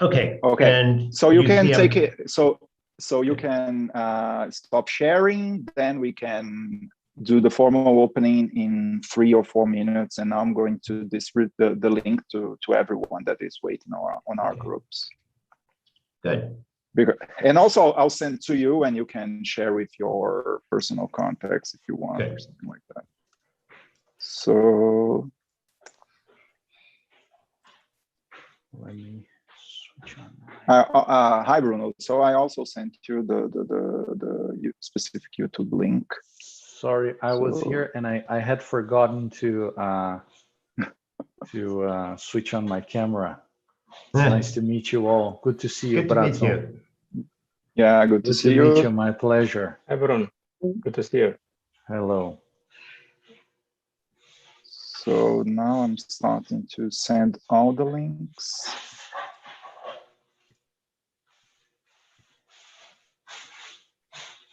Okay. Okay. And so you can take it. So you can stop sharing. Then we can do the formal opening in 3 or 4 minutes. And now I'm going to distribute the link to everyone that is waiting on our groups. Good. And also I'll send to you, and you can share with your personal contacts if you want. Good. Or something like that. So let me switch on. Hi Bruno. So I also sent you the specific YouTube link. Sorry, I was here and I had forgotten to switch on my camera. It's nice to meet you all. Good to see you, Bradson. Yeah, good to see you. Good to meet you. My pleasure. Hi, Bruno. Good to see you. Hello. So now I'm starting to send all the links.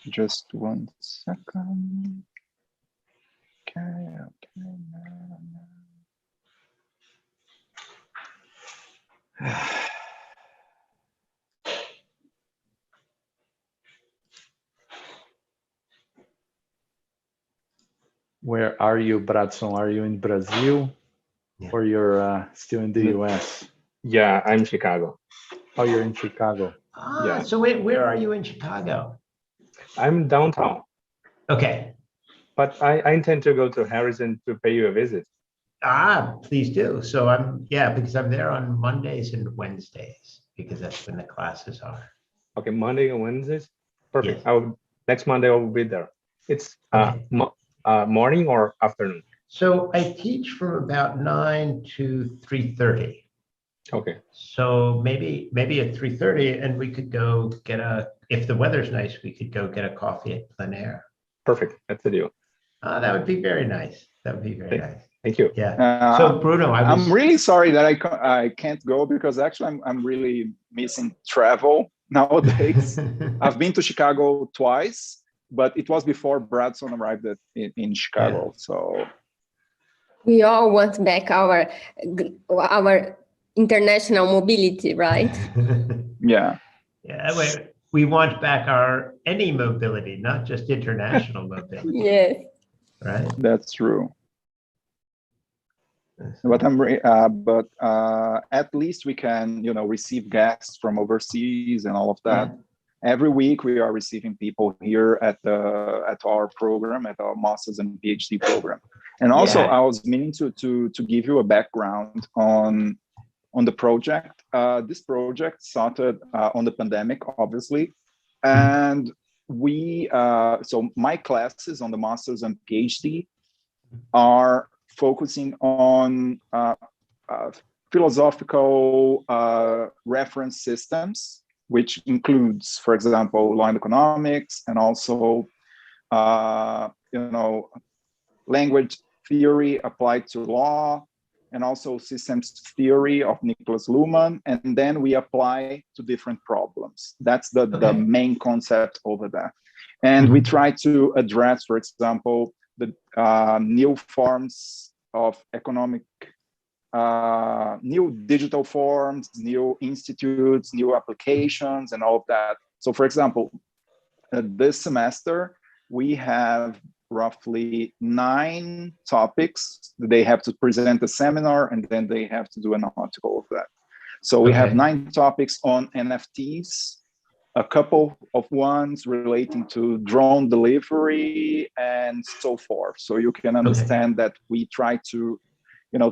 Just 1 second. Okay. Where are you, Bradson? Are you in Brazil or you're still in the US? Yeah, I'm in Chicago. Oh, you're in Chicago. Yeah. So where are you in Chicago? I'm downtown. Okay. But I intend to go to Harrison to pay you a visit. Please do. So because I'm there on Mondays and Wednesdays, because that's when the classes are. Okay, Monday and Wednesdays? Perfect. Yes. Next Monday I will be there. It's morning or afternoon? So I teach from about 9 to 3:30. Okay. So maybe at 3:30, and we could go get if the weather's nice, we could go get a coffee at Plein Air. Perfect. That's the deal. That would be very nice. That would be very nice. Thank you. Yeah. So Bruno, I'm really sorry that I can't go, because actually I'm really missing travel nowadays. I've been to Chicago twice, but it was before Bradson arrived in Chicago. Yeah. So we all want back our international mobility, right? Yeah. Yeah. We want back any mobility, not just international mobility. Yes. Right. That's true. But at least we can, receive guests from overseas and all of that. Yeah. Every week we are receiving people here at our program, at our master's and PhD program. And also, I was meaning to give you a background on the project. This project started on the pandemic, obviously, and so my classes on the master's and PhD are focusing on philosophical reference systems, which includes, for example, law and economics, and also, language theory applied to law, and also systems theory of Niklas Luhmann. And then we apply to different problems. That's the main concept over there. And we try to address, for example, the new forms of economic, new digital forms, new institutes, new applications, and all of that. So for example, this semester, we have roughly 9 topics. They have to present a seminar, and then they have to do an article of that. So we have 9 topics on NFTs, a couple of ones relating to drone delivery and so forth. So you can understand that we try to,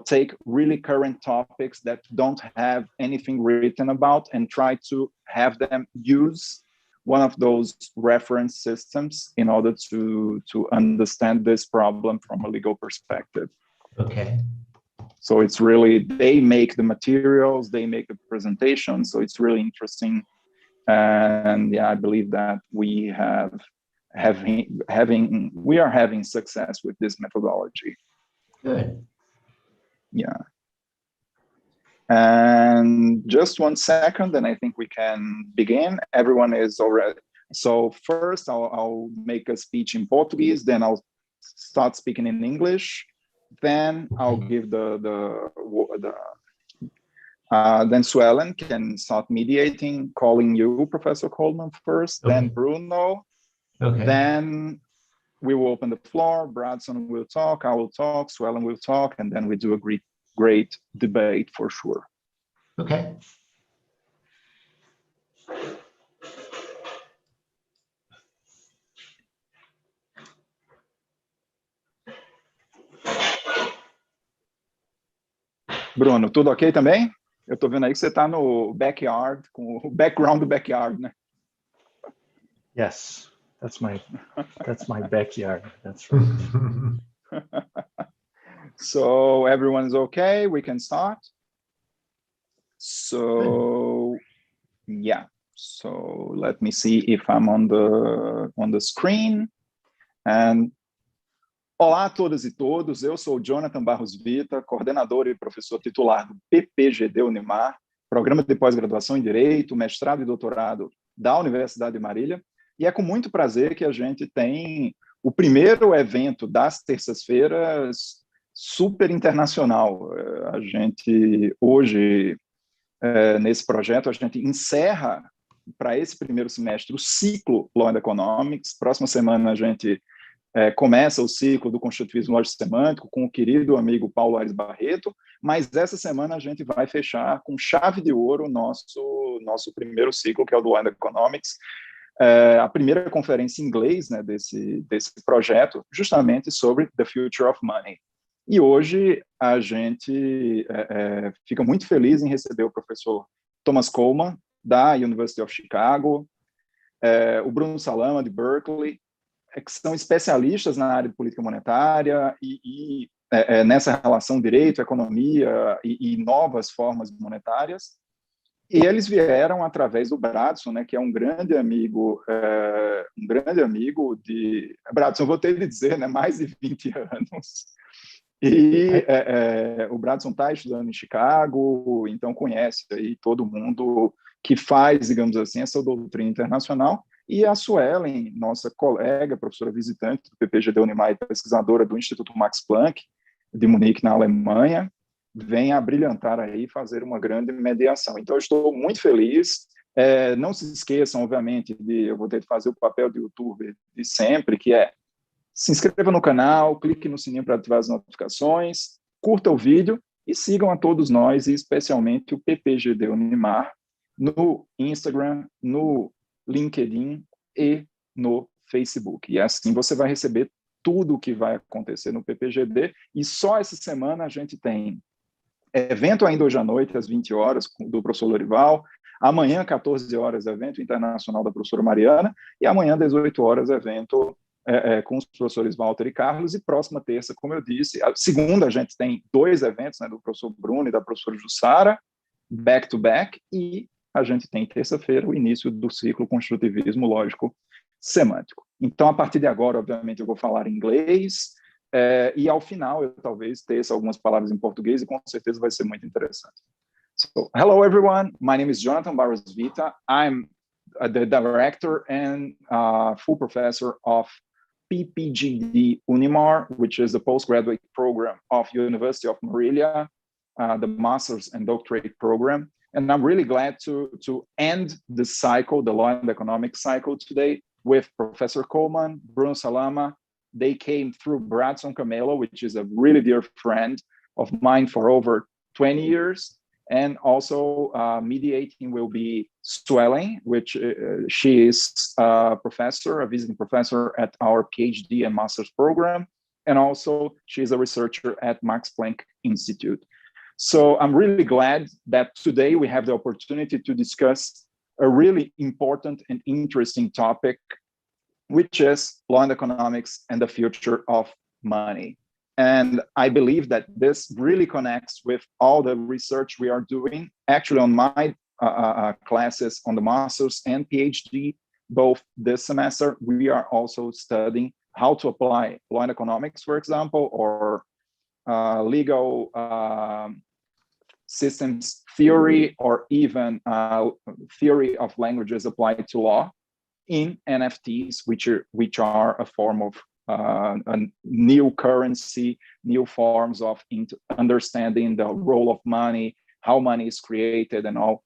take really current topics that don't have anything written about, and try to have them use one of those reference systems in order to understand this problem from a legal perspective. Okay. So it's really, they make the materials, they make the presentation. So it's really interesting. And I believe that we are having success with this methodology. Good. Yeah. And just 1 second, and I think we can begin. Everyone is already. So first, I'll make a speech in Portuguese, then I'll start speaking in English. Then I'll give Then Suelen can start mediating, calling you, Professor Coleman, first, Okay. then Bruno. Okay. Then we will open the floor. Bradson will talk, I will talk, Suelen will talk, and then we do a great debate for sure. Okay. Bruno, tudo ok também? Eu tô vendo aí que você tá no backyard, com o background do backyard, né? Yes, that's my backyard. That's right. So everyone's okay, we can start. So yeah, so let me see if I'm on the screen. And olá a todas e todos, eu sou o Jonathan Barros Vita, coordenador e professor titular do PPGD Unimar, Programa de Pós-Graduação em Direito, Mestrado e Doutorado da Universidade de Marília, e é com muito prazer que a gente tem o primeiro evento das terças-feiras super internacional. A gente, hoje, nesse projeto, a gente encerra para esse primeiro semestre o ciclo Law and Economics. Próxima semana a gente começa o ciclo do Constitutivismo Lógico-Semântico com o querido amigo Paulo Aires Barreto, mas essa semana a gente vai fechar com chave de ouro o nosso primeiro ciclo, que é o do Law and Economics, a primeira conferência em inglês, né, desse projeto, justamente sobre The Future of Money. E hoje a gente fica muito feliz em receber o professor Thomas Coleman, da University of Chicago, o Bruno Salama, de Berkeley, que são especialistas na área de política monetária e nessa relação direito, economia e novas formas monetárias. E eles vieram através do Bradson, né, que é um grande amigo de... Bradson, eu vou ter de dizer, né, mais de 20 anos. E o Bradson está estudando em Chicago, então conhece aí todo mundo que faz, digamos assim, essa doutrina internacional. E a Suelen, nossa colega, professora visitante do PPGD Unimar e pesquisadora do Instituto Max Planck, de Munique, na Alemanha, vem a brilhantar aí, fazer uma grande mediação. Então, eu estou muito feliz. Não se esqueçam, obviamente, eu vou ter que fazer o papel de youtuber de sempre, que é se inscreva no canal, clique no sininho para ativar as notificações, curta o vídeo e sigam a todos nós, e especialmente o PPGD Unimar, no Instagram, no LinkedIn e no Facebook. E assim você vai receber tudo o que vai acontecer no PPGD. E só essa semana a gente tem evento ainda hoje à noite, às 20 horas, do professor Lorival. Amanhã, 14 horas, evento internacional da professora Mariana. E amanhã, 18 horas, evento com os professores Walter e Carlos. E próxima terça, como eu disse, a segunda a gente tem 2 eventos, né, do professor Bruno e da professora Jussara, back-to-back, e a gente tem terça-feira o início do ciclo Construtivismo Lógico Semântico. Então, a partir de agora, obviamente, eu vou falar em inglês, e ao final eu talvez teça algumas palavras em português, e com certeza vai ser muito interessante. So, hello everyone, my name is Jonathan Barros Vita. I'm the director and full professor of PPGD Unimar, which is the postgraduate program of University of Marília, the master's and doctorate program. And I'm really glad to end the cycle, the law and economics cycle today, with Professor Coleman, Bruno Salama. They came through Bradson Camelo, which is a really dear friend of mine for over 20 years. And also mediating will be Suelen, which she is a professor, a visiting professor at our PhD and master's program. And also she's a researcher at Max Planck Institute. So I'm really glad that today we have the opportunity to discuss a really important and interesting topic, which is law and economics and the future of money. And I believe that this really connects with all the research we are doing. Actually, on my classes on the master's and PhD, both this semester, we are also studying how to apply law and economics, for example, or legal systems theory, or even theory of languages applied to law in NFTs, which are a form of a new currency, new forms of understanding the role of money, how money is created, and all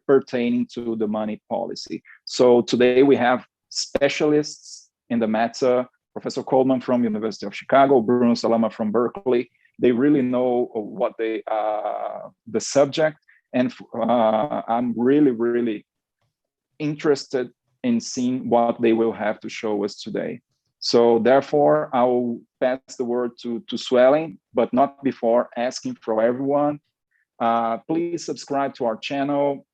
pertaining to the money policy. So today we have specialists in the matter, Professor Coleman from University of Chicago, Bruno Salama from Berkeley. They really know what the subject, and I'm really interested in seeing what they will have to show us today. So therefore, I will pass the word to Suelen, but not before asking for everyone, please subscribe to our channel.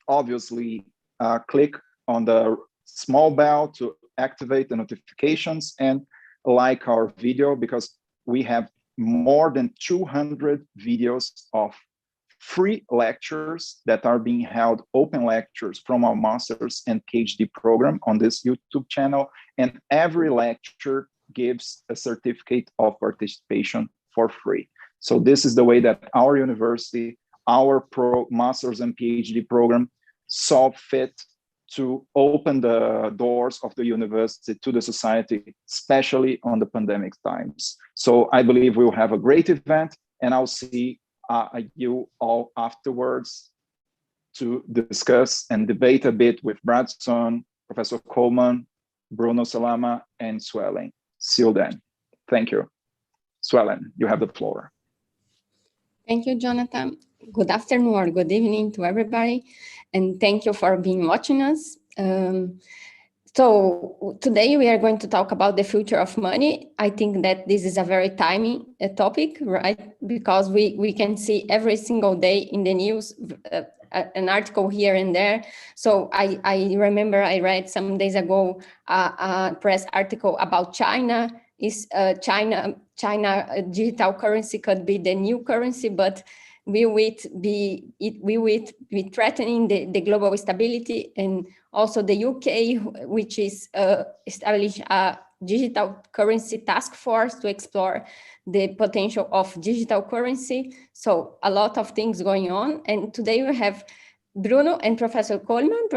Obviously, click on the small bell to activate the notifications, and like our video, because we have more than 200 videos of free lectures that are being held, open lectures from our master's and PhD program on this YouTube channel. And every lecture gives a certificate of participation for free. So this is the way that our university, our master's and PhD program saw fit to open the doors of the university to the society, especially on the pandemic times. So I believe we'll have a great event, and I'll see you all afterwards to discuss and debate a bit with Bradson, Professor Coleman, Bruno Salama, and Suelen. See you then. Thank you. Suelen, you have the floor. Thank you, Jonathan. Good afternoon or good evening to everybody, and thank you for being watching us. So today we are going to talk about the future of money. I think that this is a very timely topic, right? Because we can see every single day in the news an article here and there. So I remember I read some days ago a press article about China. China digital currency could be the new currency, but will it be threatening the global stability? And also the UK, which is established a digital currency task force to explore the potential of digital currency. So a lot of things going on. And today we have Bruno and Professor Coleman,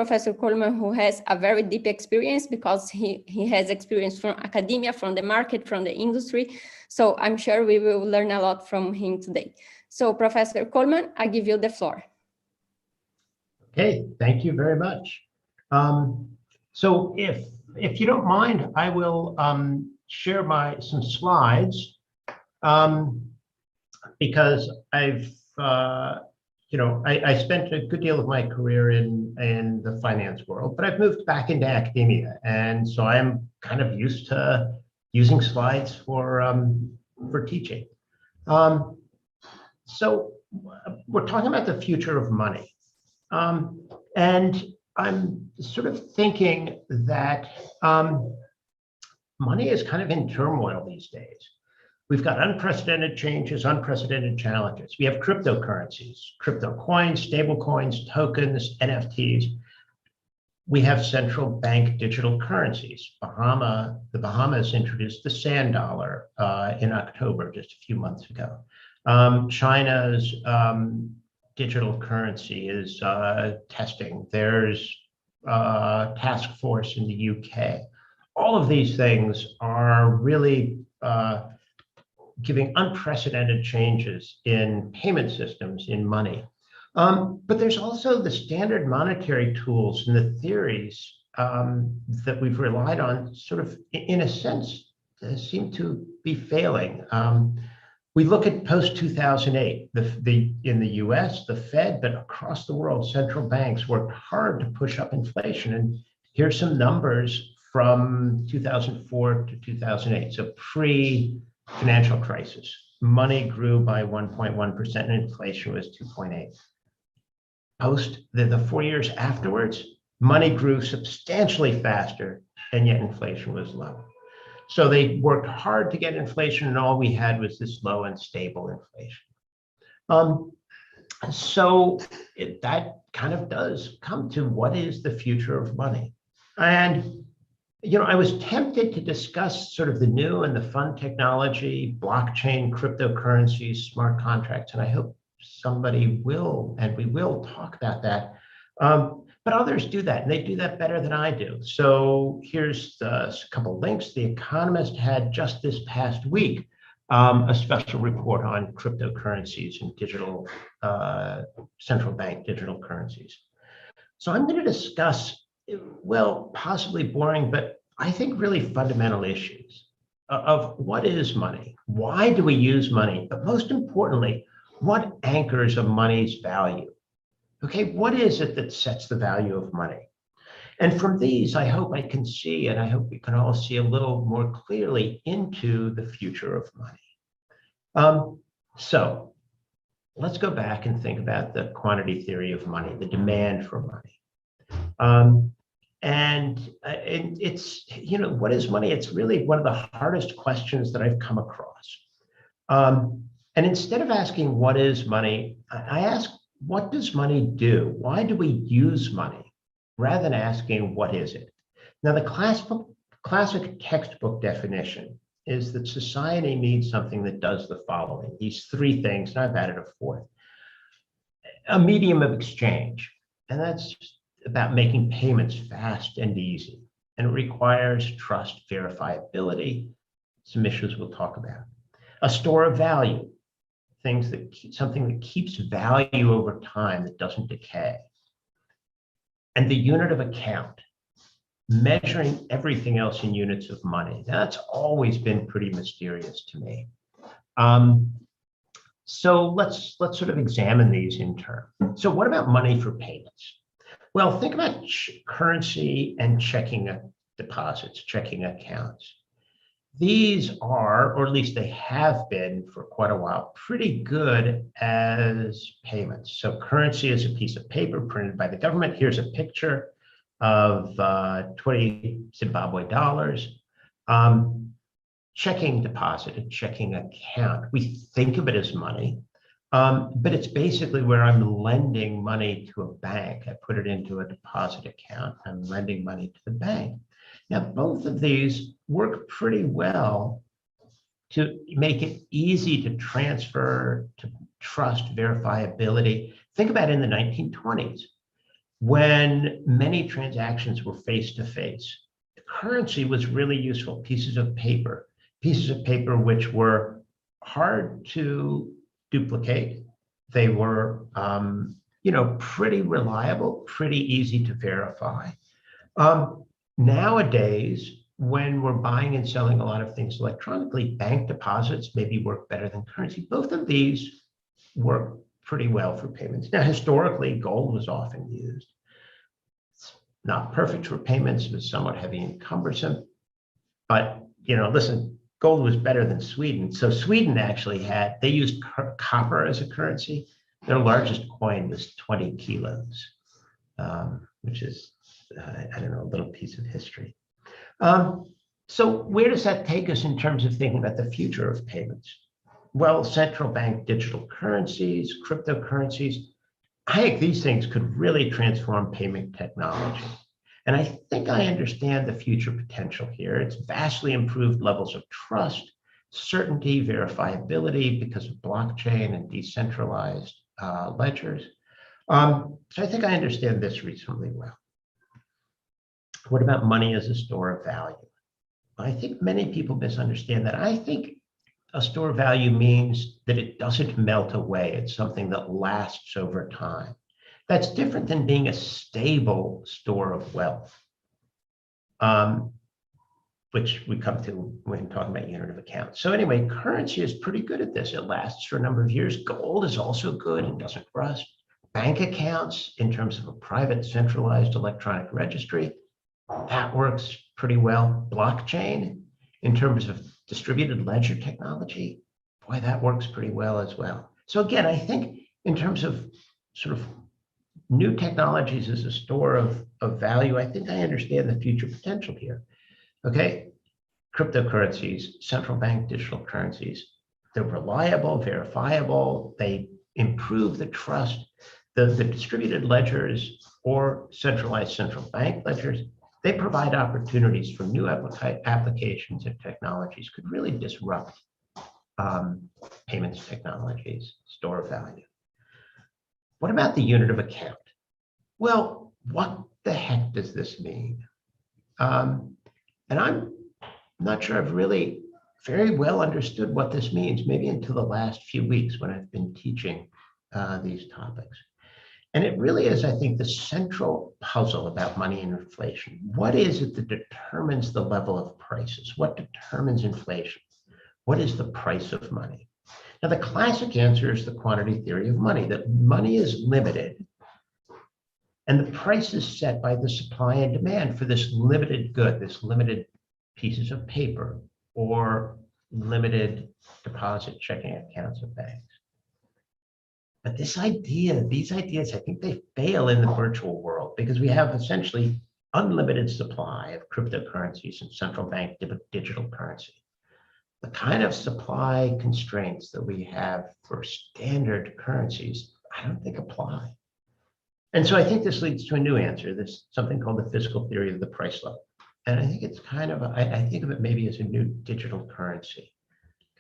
who has a very deep experience because he has experience from academia, from the market, from the industry. So I'm sure we will learn a lot from him today. So Professor Coleman, I give you the floor. Okay, thank you very much. So if you don't mind, I will share some slides because I've I spent a good deal of my career in the finance world, but I've moved back into academia, and so I'm kind of used to using slides for teaching. So we're talking about the future of money, and I'm sort of thinking that money is kind of in turmoil these days. We've got unprecedented changes, unprecedented challenges. We have cryptocurrencies, crypto coins, stable coins, tokens, NFTs. We have central bank digital currencies. The Bahamas introduced the sand dollar in October, just a few months ago. China's digital currency is testing. There's a task force in the UK. All of these things are really giving unprecedented changes in payment systems, in money. But there's also the standard monetary tools and the theories that we've relied on sort of, in a sense, seem to be failing. We look at post-2008, in the US, the Fed, but across the world, central banks worked hard to push up inflation. And here's some numbers from 2004 to 2008, so pre-financial crisis. Money grew by 1.1% and inflation was 2.8. Post the 4 years afterwards, money grew substantially faster and yet inflation was low. So they worked hard to get inflation, and all we had was this low and stable inflation. So that kind of does come to what is the future of money. And I was tempted to discuss sort of the new and the fun technology, blockchain, cryptocurrencies, smart contracts, and I hope somebody will, and we will talk about that. But others do that, and they do that better than I do. So here's a couple links. The Economist had just this past week a special report on cryptocurrencies and digital central bank digital currencies. So I'm going to discuss, well, possibly boring, but I think really fundamental issues of what is money? Why do we use money? But most importantly, what anchors a money's value? Okay, what is it that sets the value of money? And from these, I hope I can see, and I hope we can all see a little more clearly into the future of money. So let's go back and think about the quantity theory of money, the demand for money. And it's, what is money? It's really one of the hardest questions that I've come across. And instead of asking what is money, I ask, what does money do? Why do we use money? Rather than asking, what is it? Now, the classic textbook definition is that society needs something that does the following, these three things, and I've added a fourth. A medium of exchange, and that's about making payments fast and easy, and it requires trust, verifiability, some issues we'll talk about. A store of value, something that keeps value over time that doesn't decay. And the unit of account, measuring everything else in units of money. That's always been pretty mysterious to me. So let's sort of examine these in turn. So what about money for payments? Well, think about currency and checking deposits, checking accounts. These are, or at least they have been for quite a while, pretty good as payments. So currency is a piece of paper printed by the government. Here's a picture of 20 Zimbabwe dollars. Checking deposit, a checking account. We think of it as money, but it's basically where I'm lending money to a bank. I put it into a deposit account. I'm lending money to the bank. Now, both of these work pretty well to make it easy to transfer, to trust, verifiability. Think about in the 1920s, when many transactions were face-to-face. The currency was really useful, pieces of paper which were hard to duplicate. They were, pretty reliable, pretty easy to verify. Nowadays, when we're buying and selling a lot of things electronically, bank deposits maybe work better than currency. Both of these work pretty well for payments. Now, historically, gold was often used. It's not perfect for payments, it was somewhat heavy and cumbersome. But, listen, gold was better than Sweden. So Sweden actually they used copper as a currency. Their largest coin was 20 kilos, which is, a little piece of history. So where does that take us in terms of thinking about the future of payments? Well, central bank digital currencies, cryptocurrencies, I think these things could really transform payment technology. And I think I understand the future potential here. It's vastly improved levels of trust, certainty, verifiability because of blockchain and decentralized ledgers. So I think I understand this reasonably well. What about money as a store of value? I think many people misunderstand that. I think a store of value means that it doesn't melt away. It's something that lasts over time. That's different than being a stable store of wealth, which we come to when talking about unit of account. So anyway, currency is pretty good at this. It lasts for a number of years. Gold is also good and doesn't rust. Bank accounts, in terms of a private centralized electronic registry, that works pretty well. Blockchain, in terms of distributed ledger technology, boy, that works pretty well as well. So again, I think in terms of sort of new technologies as a store of value, I think I understand the future potential here. Okay, cryptocurrencies, central bank digital currencies, they're reliable, verifiable, they improve the trust. The distributed ledgers or centralized central bank ledgers, they provide opportunities for new applications and technologies could really disrupt payments technologies, store of value. What about the unit of account? Well, what the heck does this mean? And I'm not sure I've really very well understood what this means, maybe until the last few weeks when I've been teaching these topics. And it really is, I think, the central puzzle about money and inflation. What is it that determines the level of prices? What determines inflation? What is the price of money? Now, the classic answer is the quantity theory of money, that money is limited and the price is set by the supply and demand for this limited good, this limited pieces of paper or limited deposit checking accounts of banks. But these ideas, I think they fail in the virtual world because we have essentially unlimited supply of cryptocurrencies and central bank digital currency. The kind of supply constraints that we have for standard currencies, I don't think apply. And so I think this leads to a new answer. There's something called the fiscal theory of the price level. And I think it's kind of, I think of it maybe as a new digital currency,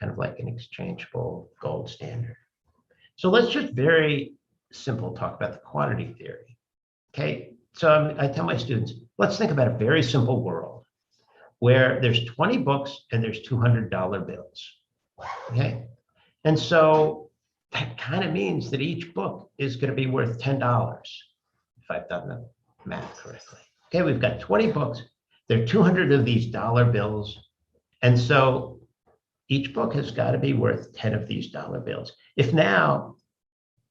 kind of like an exchangeable gold standard. So let's just very simple talk about the quantity theory. Okay, so I tell my students, let's think about a very simple world where there's 20 books and there's $200 bills. Okay, and so that kind of means that each book is going to be worth $10, if I've done the math correctly. Okay, we've got 20 books. There are 200 of these dollar bills, and so each book has got to be worth 10 of these dollar bills. If now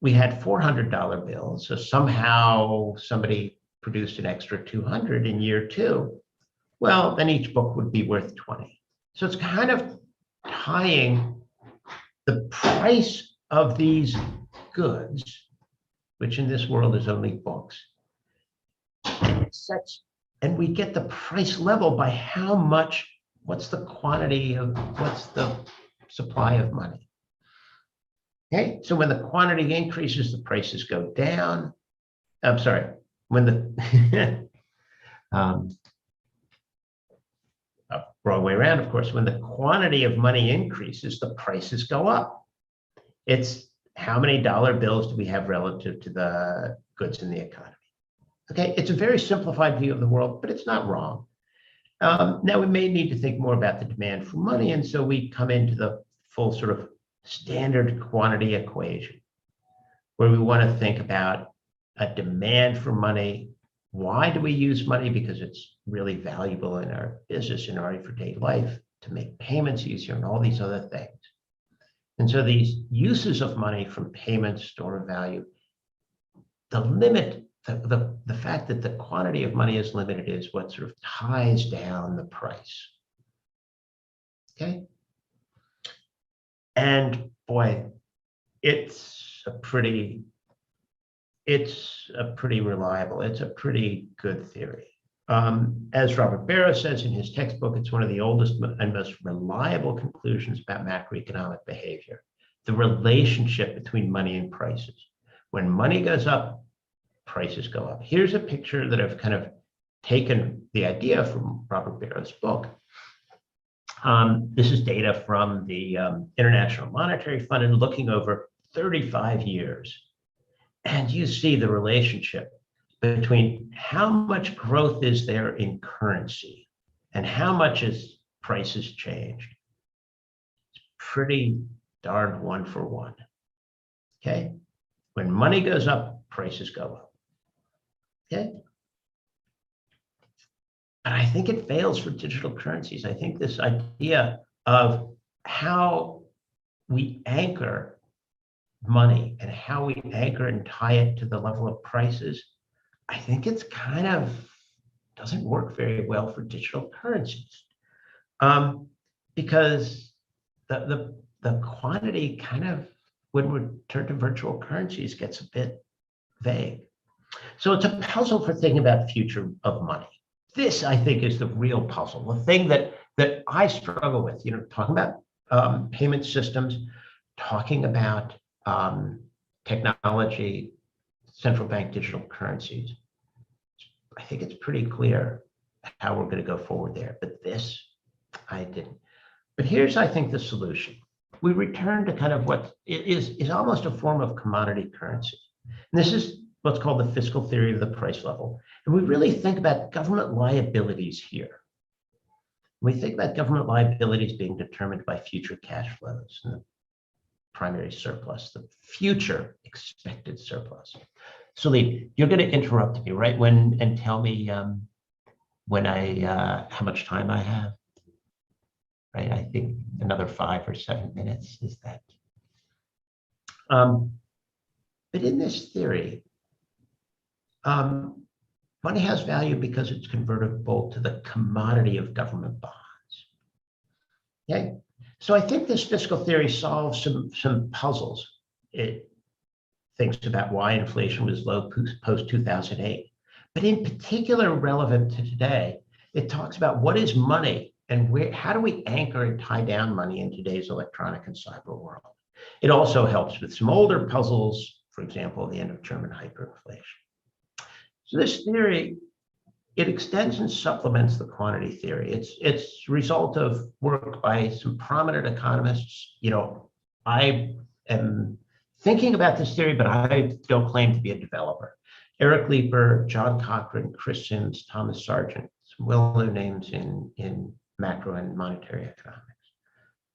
we had $400 bills, so somehow somebody produced an extra 200 in year 2, well, then each book would be worth 20. So it's kind of tying the price of these goods, which in this world is only books, and we get the price level by how much, what's the quantity of, what's the supply of money. Okay, so when the quantity increases, the prices go down. I'm sorry, when the wrong way around, of course, when the quantity of money increases, the prices go up. It's how many dollar bills do we have relative to the goods in the economy. Okay, it's a very simplified view of the world, but it's not wrong. Now we may need to think more about the demand for money, and so we come into the full sort of standard quantity equation, where we want to think about a demand for money. Why do we use money? Because it's really valuable in our business, in our everyday life, to make payments easier and all these other things. And so these uses of money from payments, store of value, the limit, the fact that the quantity of money is limited is what sort of ties down the price. Okay? And boy, it's a pretty reliable, it's a pretty good theory. As Robert Barros says in his textbook, it's one of the oldest and most reliable conclusions about macroeconomic behavior, the relationship between money and prices. When money goes up, prices go up. Here's a picture that I've kind of taken the idea from Robert Barros' book. This is data from the International Monetary Fund and looking over 35 years. And you see the relationship between how much growth is there in currency and how much is prices changed. It's pretty darn one for one. Okay? When money goes up, prices go up. Okay? And I think it fails for digital currencies. I think this idea of how we anchor money and how we anchor and tie it to the level of prices, I think it's kind of doesn't work very well for digital currencies, because the quantity kind of, when we turn to virtual currencies, gets a bit vague. So it's a puzzle for thinking about the future of money. This, I think, is the real puzzle, the thing that I struggle with, talking about payment systems, talking about technology, central bank digital currencies. I think it's pretty clear how we're going to go forward there, but this, I didn't. But here's, I think, the solution. We return to kind of what is almost a form of commodity currency. And this is what's called the fiscal theory of the price level. And we really think about government liabilities here. We think about government liabilities being determined by future cash flows and the primary surplus, the future expected surplus. So Lee, you're going to interrupt me, right? And tell me when how much time I have, right? I think another 5 or 7 minutes is that. But in this theory, money has value because it's convertible to the commodity of government bonds. Okay, so I think this fiscal theory solves some puzzles. It thinks about why inflation was low post 2008, but in particular relevant to today, it talks about what is money and how do we anchor and tie down money in today's electronic and cyber world. It also helps with some older puzzles, for example, the end of German hyperinflation. So this theory, it extends and supplements the quantity theory. It's a result of work by some prominent economists. You know, I am thinking about this theory, but I don't claim to be a developer. Eric Leeper, John Cochrane, Chris Sims, Thomas Sargent, some well-known names in macro and monetary economics.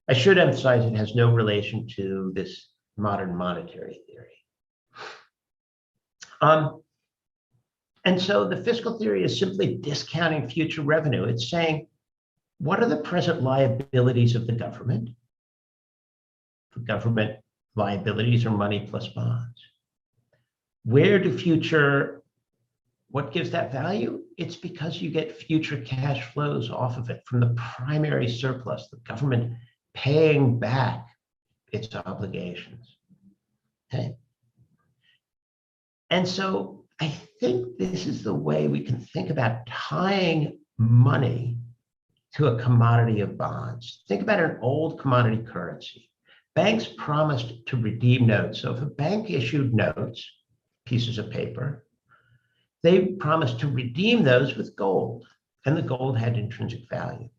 I should emphasize it has no relation to this modern monetary theory. And so the fiscal theory is simply discounting future revenue. It's saying, what are the present liabilities of the government? The government liabilities are money plus bonds. Where do what gives that value? It's because you get future cash flows off of it from the primary surplus, the government paying back its obligations. Okay. And so I think this is the way we can think about tying money to a commodity of bonds. Think about an old commodity currency. Banks promised to redeem notes. So if a bank issued notes, pieces of paper, they promised to redeem those with gold, and the gold had intrinsic value.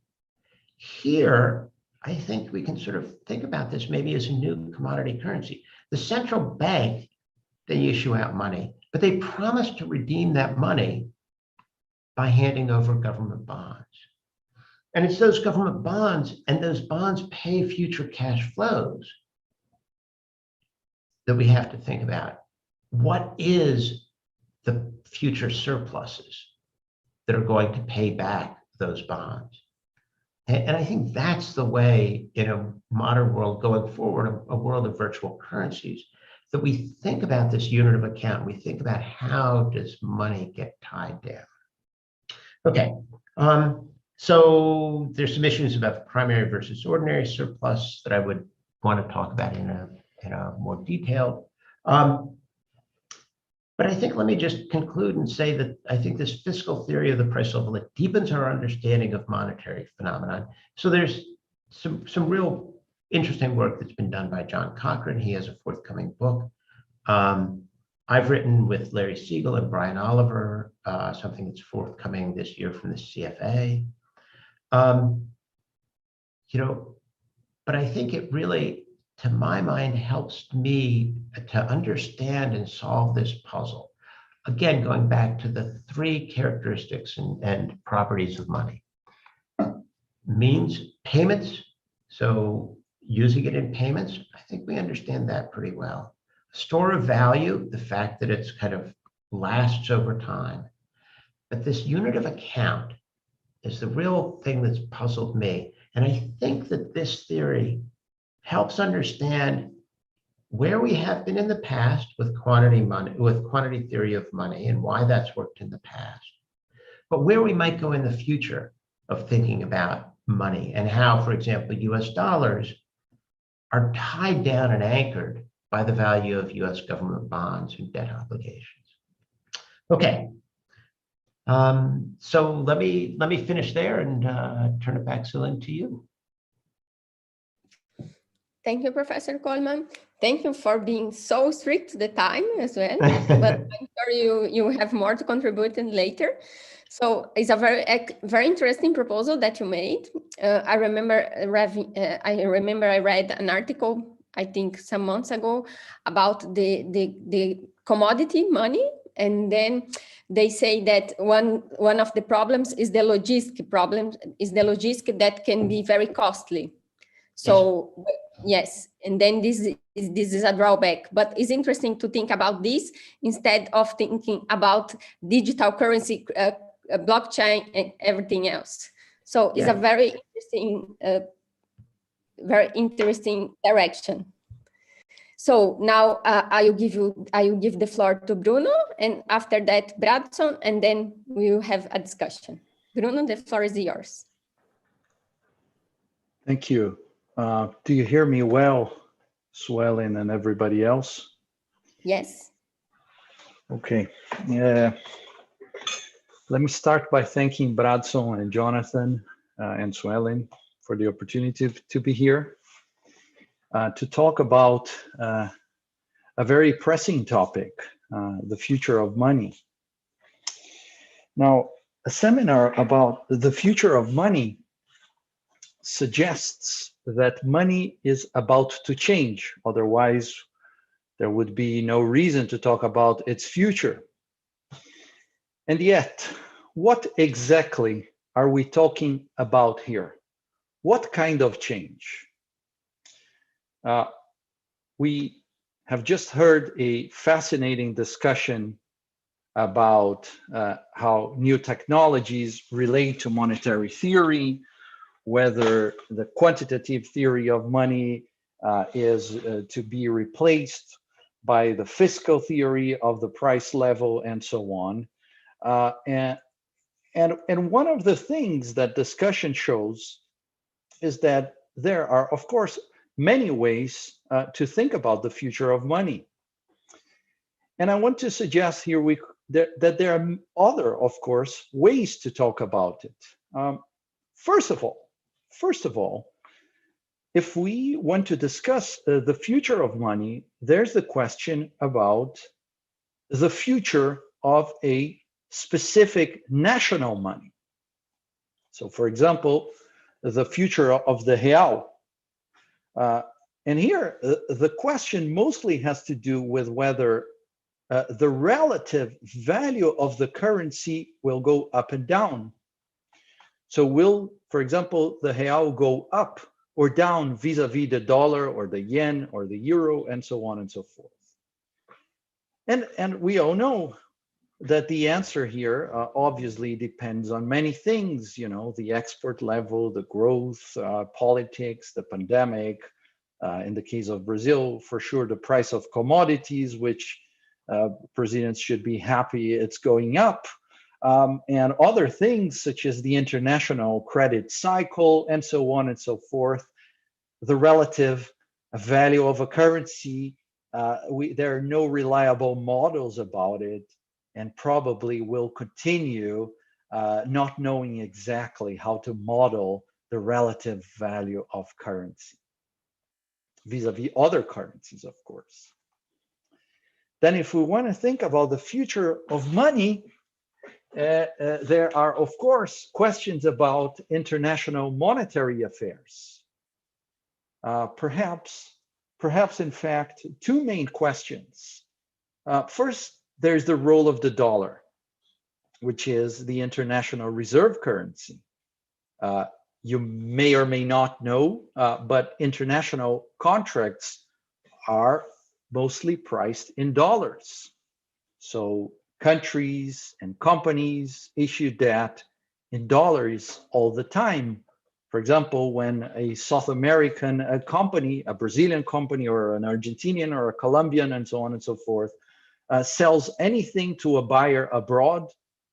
Here, I think we can sort of think about this maybe as a new commodity currency. The central bank, they issue out money, but they promise to redeem that money by handing over government bonds. And it's those government bonds, and those bonds pay future cash flows that we have to think about. What is the future surpluses that are going to pay back those bonds? And I think that's the way in a modern world going forward, a world of virtual currencies, that we think about this unit of account. We think about how does money get tied down? Okay, so there's some issues about the primary versus ordinary surplus that I would want to talk about in a more detailed. But I think let me just conclude and say that I think this fiscal theory of the price level, it deepens our understanding of monetary phenomenon. So there's some real interesting work that's been done by John Cochrane. He has a forthcoming book. I've written with Larry Cicle and Brian Oliver, something that's forthcoming this year from the CFA. But I think it really, to my mind, helps me to understand and solve this puzzle. Again, going back to the 3 characteristics and properties of money. Means payments, so using it in payments, I think we understand that pretty well. Store of value, the fact that it's kind of lasts over time. But this unit of account is the real thing that's puzzled me. And I think that this theory helps understand where we have been in the past with quantity theory of money and why that's worked in the past, but where we might go in the future of thinking about money and how, for example, US dollars are tied down and anchored by the value of US government bonds and debt obligations. Okay, so let me finish there and turn it back, Suelen, to you. Thank you, Professor Coleman. Thank you for being so strict to the time as well, but I'm sure you have more to contribute in later. So it's a very interesting proposal that you made. I remember I read an article, I think some months ago, about the commodity money And then they say that one of the problems is the logistic that can be very costly. So yes, and then this is a drawback, but it's interesting to think about this instead of thinking about digital currency, blockchain, and everything else. So it's a very interesting direction. So now I will give the floor to Bruno, and after that Bradson, and then we will have a discussion. Bruno, the floor is yours. Thank you. Do you hear me well, Suelen and everybody else? Yes. Okay. Let me start by thanking Bradson and Jonathan and Suelen for the opportunity to be here to talk about a very pressing topic, the future of money. Now, a seminar about the future of money suggests that money is about to change. Otherwise, there would be no reason to talk about its future. And yet, what exactly are we talking about here? What kind of change? We have just heard a fascinating discussion about how new technologies relate to monetary theory, whether the quantitative theory of money is to be replaced by the fiscal theory of the price level, and so on. And one of the things that discussion shows is that there are, of course, many ways to think about the future of money. And I want to suggest here that there are other, of course, ways to talk about it. First of all, if we want to discuss the future of money, there's the question about the future of a specific national money. So, for example, the future of the real. And here, the question mostly has to do with whether the relative value of the currency will go up and down. So will, for example, the real go up or down vis-a-vis the dollar or the yen or the euro, and so on and so forth. And we all know that the answer here obviously depends on many things, you know, the export level, the growth, politics, the pandemic. In the case of Brazil, for sure, the price of commodities, which presidents should be happy it's going up. And other things such as the international credit cycle and so on and so forth, the relative value of a currency, there are no reliable models about it, and probably will continue not knowing exactly how to model the relative value of currency vis-a-vis other currencies, of course. Then if we want to think about the future of money, there are, of course, questions about international monetary affairs. Perhaps, in fact, two main questions. First, there's the role of the dollar, which is the international reserve currency. You may or may not know, but international contracts are mostly priced in dollars. So countries and companies issue debt in dollars all the time. For example, when a South American company, a Brazilian company, or an Argentinian or a Colombian, and so on and so forth, sells anything to a buyer abroad,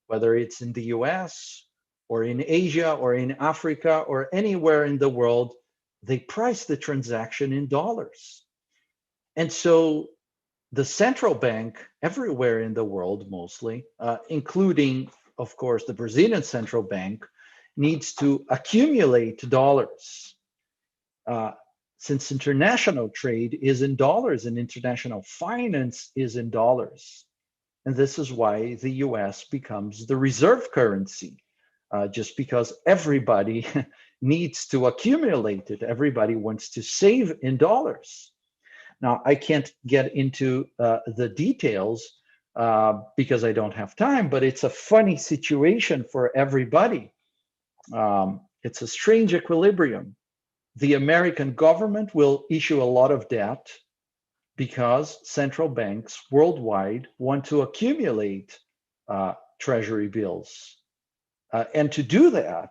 whether it's in the US or in Asia or in Africa or anywhere in the world, they price the transaction in dollars. And so the central bank everywhere in the world, mostly, including, of course, the Brazilian central bank, needs to accumulate dollars. Since international trade is in dollars and international finance is in dollars. And this is why the US becomes the reserve currency, just because everybody needs to accumulate it. Everybody wants to save in dollars. Now, I can't get into the details because I don't have time, but it's a funny situation for everybody. It's a strange equilibrium. The American government will issue a lot of debt because central banks worldwide want to accumulate treasury bills. And to do that,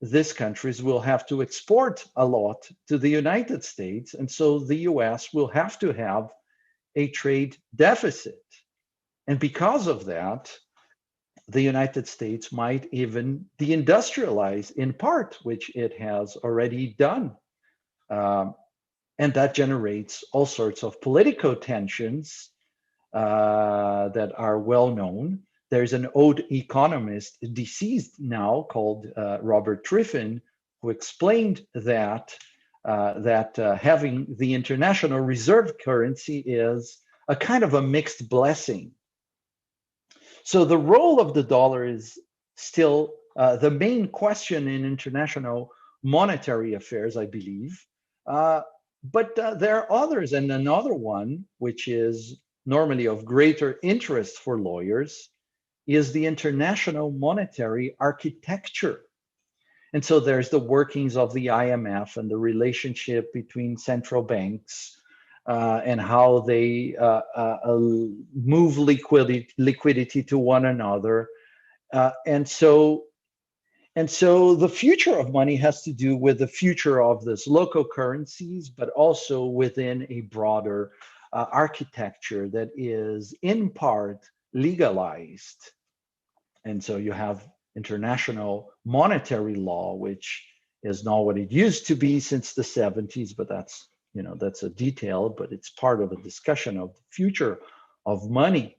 these countries will have to export a lot to the United States. And so the US will have to have a trade deficit. And because of that, the United States might even deindustrialize in part, which it has already done. And that generates all sorts of political tensions that are well known. There's an old economist, deceased now, called Robert Triffin, who explained that having the international reserve currency is a kind of a mixed blessing. So the role of the dollar is still the main question in international monetary affairs, I believe. But there are others, and another one, which is normally of greater interest for lawyers, is the international monetary architecture. And so there's the workings of the IMF and the relationship between central banks and how they move liquidity to one another. And so the future of money has to do with the future of this local currencies, but also within a broader architecture that is in part legalized. And so you have international monetary law, which is not what it used to be since the 70s, but that's a detail, but it's part of a discussion of the future of money.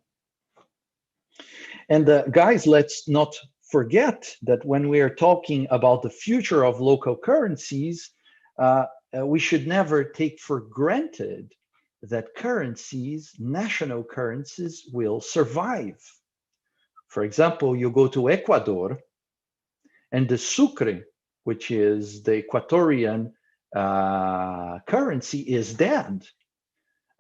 And guys, let's not forget that when we are talking about the future of local currencies, we should never take for granted that currencies, national currencies, will survive. For example, you go to Ecuador, and the sucre, which is the Ecuadorian currency, is dead.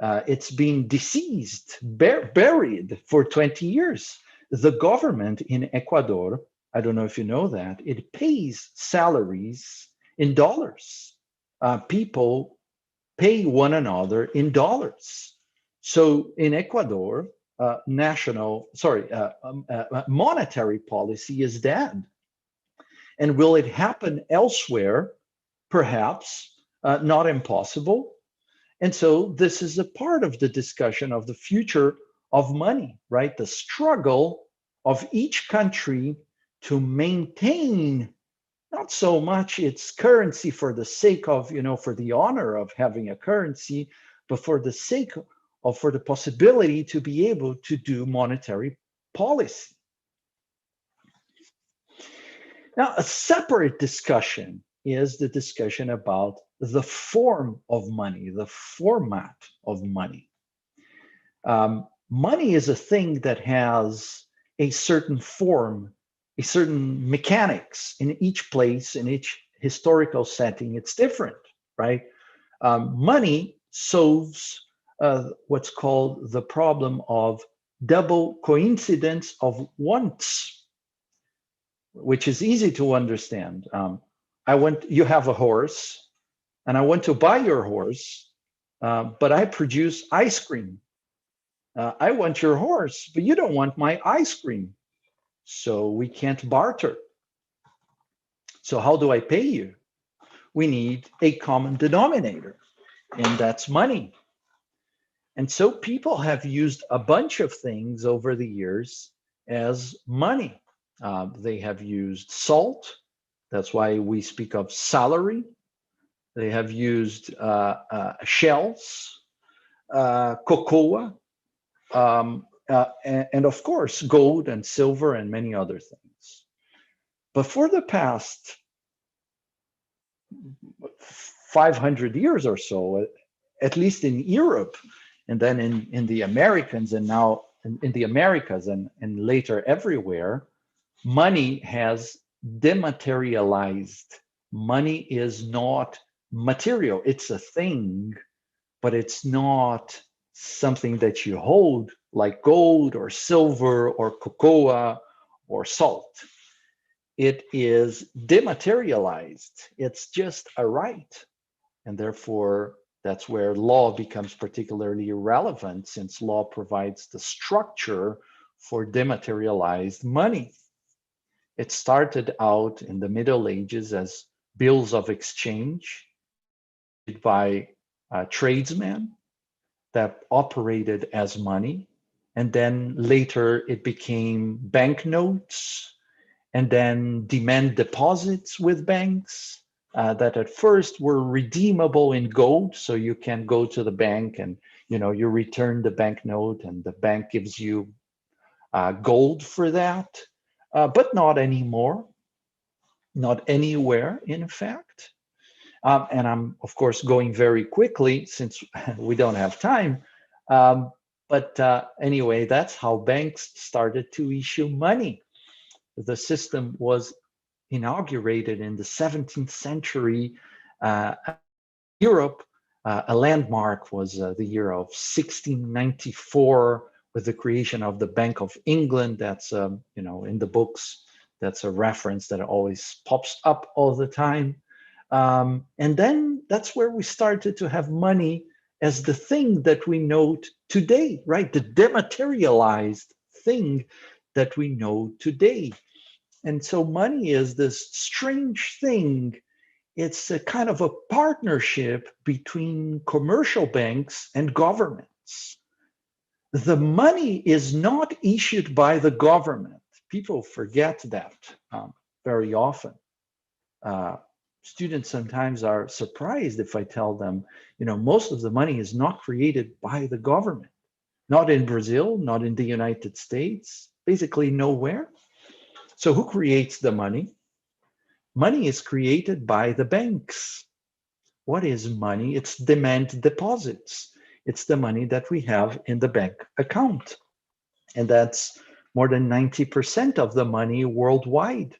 It's been deceased, buried for 20 years. The government in Ecuador, I don't know if you know that, it pays salaries in dollars. People pay one another in dollars. So in Ecuador, monetary policy is dead. And will it happen elsewhere? Perhaps, not impossible. And so this is a part of the discussion of the future of money, right? The struggle of each country to maintain not so much its currency for the sake of, for the honor of having a currency, but for the sake of, for the possibility to be able to do monetary policy. Now, a separate discussion is the discussion about the form of money, the format of money. Money is a thing that has a certain form, a certain mechanics in each place, in each historical setting. It's different, right? Money solves what's called the problem of double coincidence of wants, which is easy to understand. You have a horse, and I want to buy your horse, but I produce ice cream. I want your horse, but you don't want my ice cream. So we can't barter. So how do I pay you? We need a common denominator, and that's money. And so people have used a bunch of things over the years as money. They have used salt. That's why we speak of salary. They have used shells, cocoa, and of course, gold and silver and many other things. But for the past 500 years or so, at least in Europe, and then in the Americans, and now in the Americas and later everywhere, money has dematerialized. Money is not material. It's a thing, but it's not something that you hold like gold or silver or cocoa or salt. It is dematerialized. It's just a right. And therefore, that's where law becomes particularly relevant, since law provides the structure for dematerialized money. It started out in the Middle Ages as bills of exchange by tradesmen that operated as money. And then later it became banknotes, and then demand deposits with banks that at first were redeemable in gold. So you can go to the bank and you return the banknote and the bank gives you gold for that, but not anymore, not anywhere, in fact. And I'm, of course, going very quickly since we don't have time. But anyway, that's how banks started to issue money. The system was inaugurated in the 17th century. Europe, a landmark was the year of 1694 with the creation of the Bank of England. That's, in the books, that's a reference that always pops up all the time. And then that's where we started to have money as the thing that we know today, right? The dematerialized thing that we know today. And so money is this strange thing. It's a kind of a partnership between commercial banks and governments. The money is not issued by the government. People forget that very often. Students sometimes are surprised if I tell them, most of the money is not created by the government. Not in Brazil, not in the United States, basically nowhere. So who creates the money? Money is created by the banks. What is money? It's demand deposits. It's the money that we have in the bank account. And that's more than 90% of the money worldwide.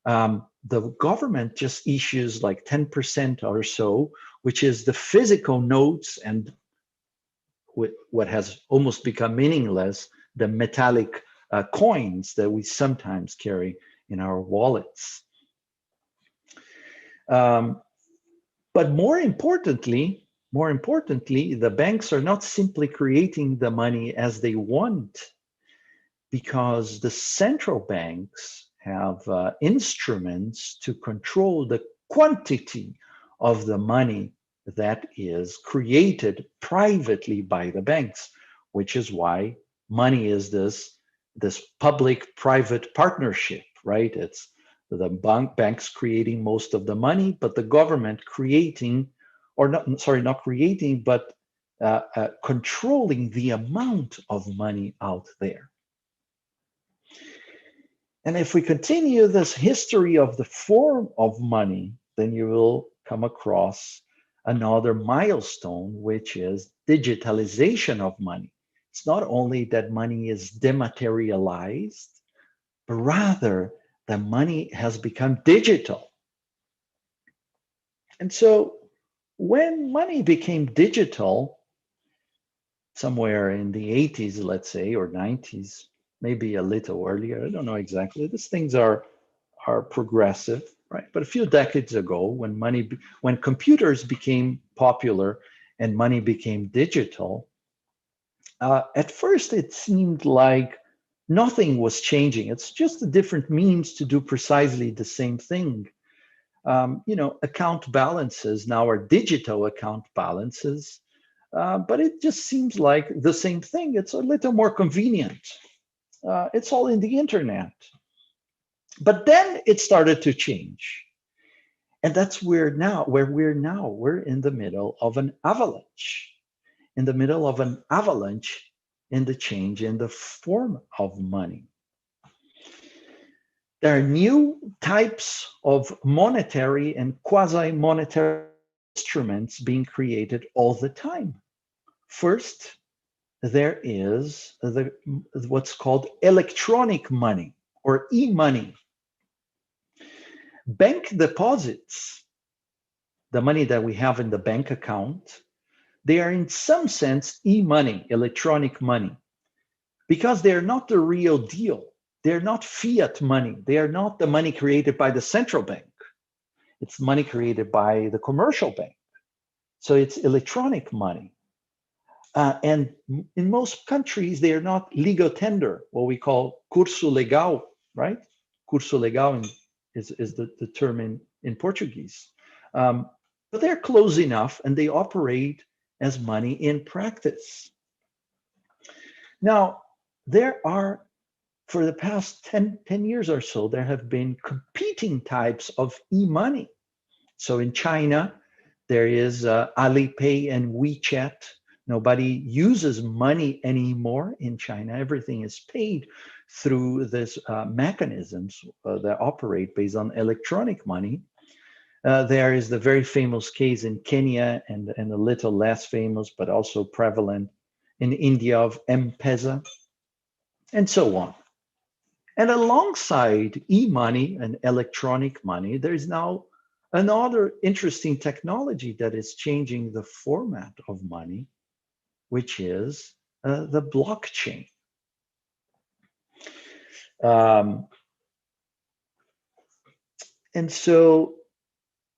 The government just issues like 10% or so, which is the physical notes and what has almost become meaningless, the metallic coins that we sometimes carry in our wallets. But more importantly, the banks are not simply creating the money as they want, because the central banks have instruments to control the quantity of the money that is created privately by the banks, which is why money is this public-private partnership, right? It's the banks creating most of the money, but the government creating, or not creating, but controlling the amount of money out there. And if we continue this history of the form of money, then you will come across another milestone, which is digitalization of money. It's not only that money is dematerialized, but rather the money has become digital. And so when money became digital, somewhere in the 80s, let's say, or 90s, maybe a little earlier, I don't know exactly. These things are progressive, right? But a few decades ago, when computers became popular and money became digital, at first it seemed like nothing was changing. It's just a different means to do precisely the same thing. Account balances now are digital account balances, but it just seems like the same thing. It's a little more convenient. It's all in the internet. But then it started to change. And that's where we're now. We're in the middle of an avalanche. In the middle of an avalanche in the change in the form of money. There are new types of monetary and quasi-monetary instruments being created all the time. First, there is what's called electronic money or e-money. Bank deposits, the money that we have in the bank account, they are in some sense e-money, electronic money. because they're not the real deal. They're not fiat money. They are not the money created by the central bank. It's money created by the commercial bank. So it's electronic money. And in most countries, they are not legal tender, what we call curso legal, right? Curso legal is the term in Portuguese. But they're close enough and they operate as money in practice. Now, there are, for the past 10 years or so, there have been competing types of e-money. So in China, there is Alipay and WeChat. Nobody uses money anymore in China. Everything is paid through this mechanisms that operate based on electronic money. There is the very famous case in Kenya and a little less famous, but also prevalent in India of M-Pesa, and so on. And alongside e-money and electronic money, there is now another interesting technology that is changing the format of money, which is the blockchain.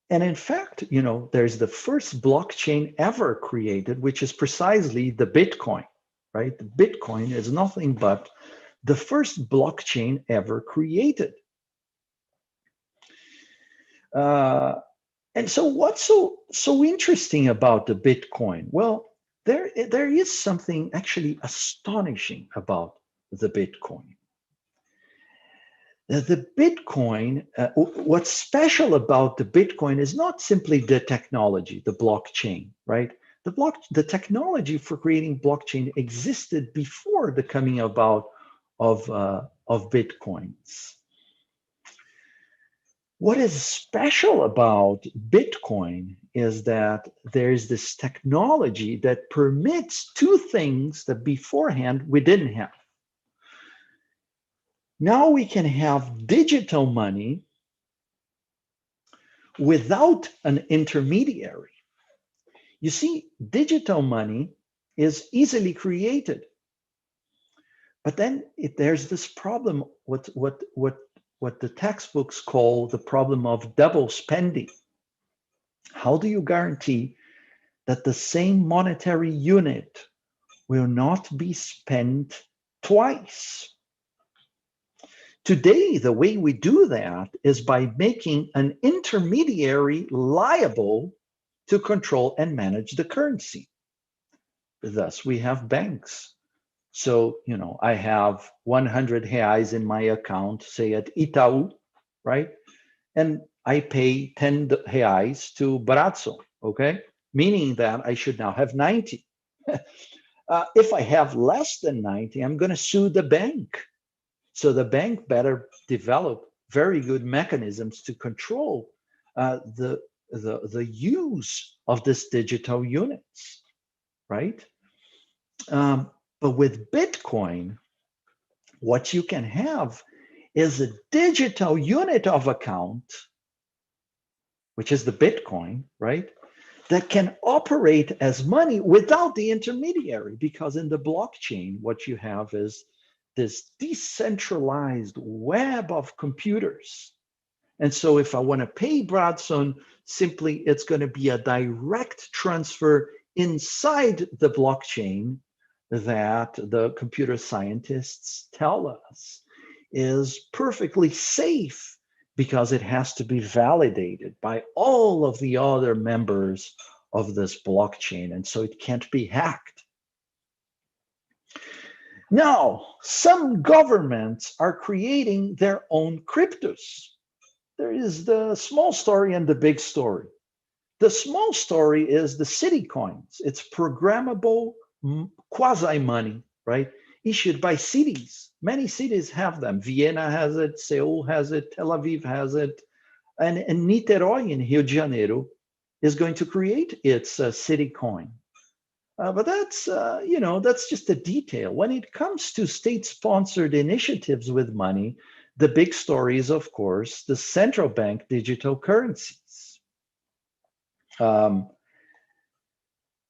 And in fact, there's the first blockchain ever created, which is precisely the Bitcoin, right? The Bitcoin is nothing but the first blockchain ever created. And so what's so interesting about the Bitcoin? Well, there is something actually astonishing about the Bitcoin. The Bitcoin, what's special about the Bitcoin is not simply the technology, the blockchain, right? The technology for creating blockchain existed before the coming about of Bitcoins. What is special about Bitcoin is that there is this technology that permits two things that beforehand we didn't have. Now we can have digital money without an intermediary. You see, digital money is easily created, but then there's this problem, what the textbooks call the problem of double spending. How do you guarantee that the same monetary unit will not be spent twice? Today, the way we do that is by making an intermediary liable to control and manage the currency. Thus, we have banks. So, I have 100 reais in my account, say at Itaú, right? And I pay 10 reais to Bradson, okay? Meaning that I should now have 90. If I have less than 90, I'm going to sue the bank. So the bank better develop very good mechanisms to control the use of this digital units, right? But with Bitcoin, what you can have is a digital unit of account, which is the Bitcoin, right? That can operate as money without the intermediary, because in the blockchain, what you have is this decentralized web of computers. And so if I want to pay Bradson, simply it's going to be a direct transfer inside the blockchain that the computer scientists tell us is perfectly safe, because it has to be validated by all of the other members of this blockchain. And so it can't be hacked. Now, some governments are creating their own cryptos. There is the small story and the big story. The small story is the city coins. It's programmable quasi-money, right? Issued by cities. Many cities have them. Vienna has it, Seoul has it, Tel Aviv has it, and Niterói in Rio de Janeiro is going to create its city coin. But that's, that's just a detail. When it comes to state-sponsored initiatives with money, the big story is, of course, the central bank digital currencies.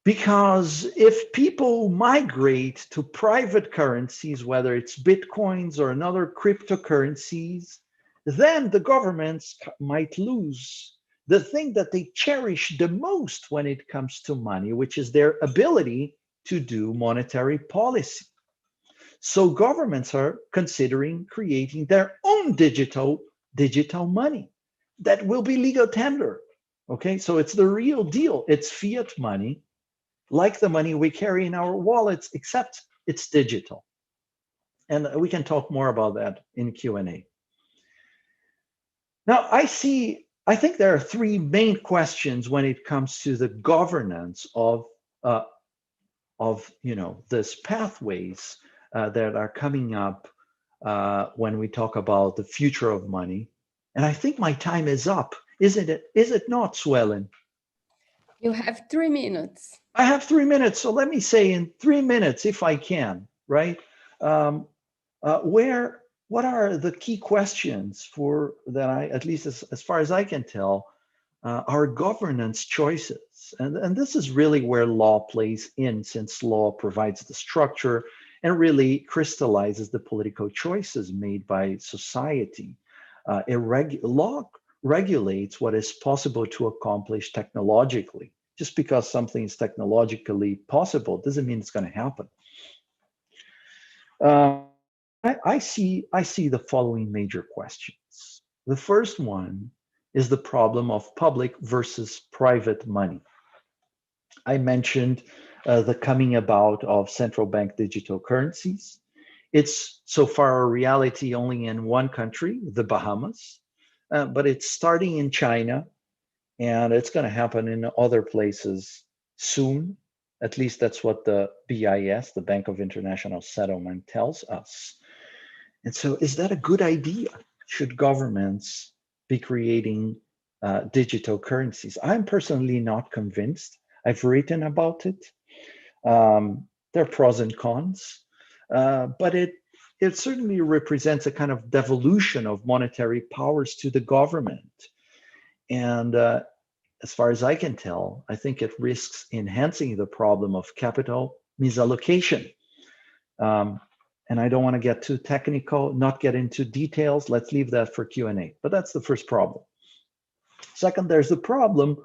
Because if people migrate to private currencies, whether it's Bitcoins or another cryptocurrencies, then the governments might lose the thing that they cherish the most when it comes to money, which is their ability to do monetary policy. So governments are considering creating their own digital money that will be legal tender. Okay, so it's the real deal. It's fiat money, like the money we carry in our wallets, except it's digital. And we can talk more about that in Q&A. Now, I think there are three main questions when it comes to the governance of this pathways that are coming up when we talk about the future of money. And I think my time is up, isn't it? Is it not, Suelen? You have 3 minutes. I have 3 minutes, so let me say in 3 minutes, if I can, right? What are the key questions for that I, at least as far as I can tell, are governance choices? And this is really where law plays in, since law provides the structure and really crystallizes the political choices made by society. Law regulates what is possible to accomplish technologically. Just because something is technologically possible doesn't mean it's going to happen. I see the following major questions. The first one is the problem of public versus private money. I mentioned the coming about of central bank digital currencies. It's so far a reality only in one country, the Bahamas, but it's starting in China, and it's going to happen in other places soon. At least that's what the BIS, the Bank of International Settlement, tells us. And so is that a good idea? Should governments be creating digital currencies? I'm personally not convinced. I've written about it. There are pros and cons, but it certainly represents a kind of devolution of monetary powers to the government. And as far as I can tell, I think it risks enhancing the problem of capital misallocation. And I don't want to get too technical, not get into details. Let's leave that for Q&A. But that's the first problem. Second, there's the problem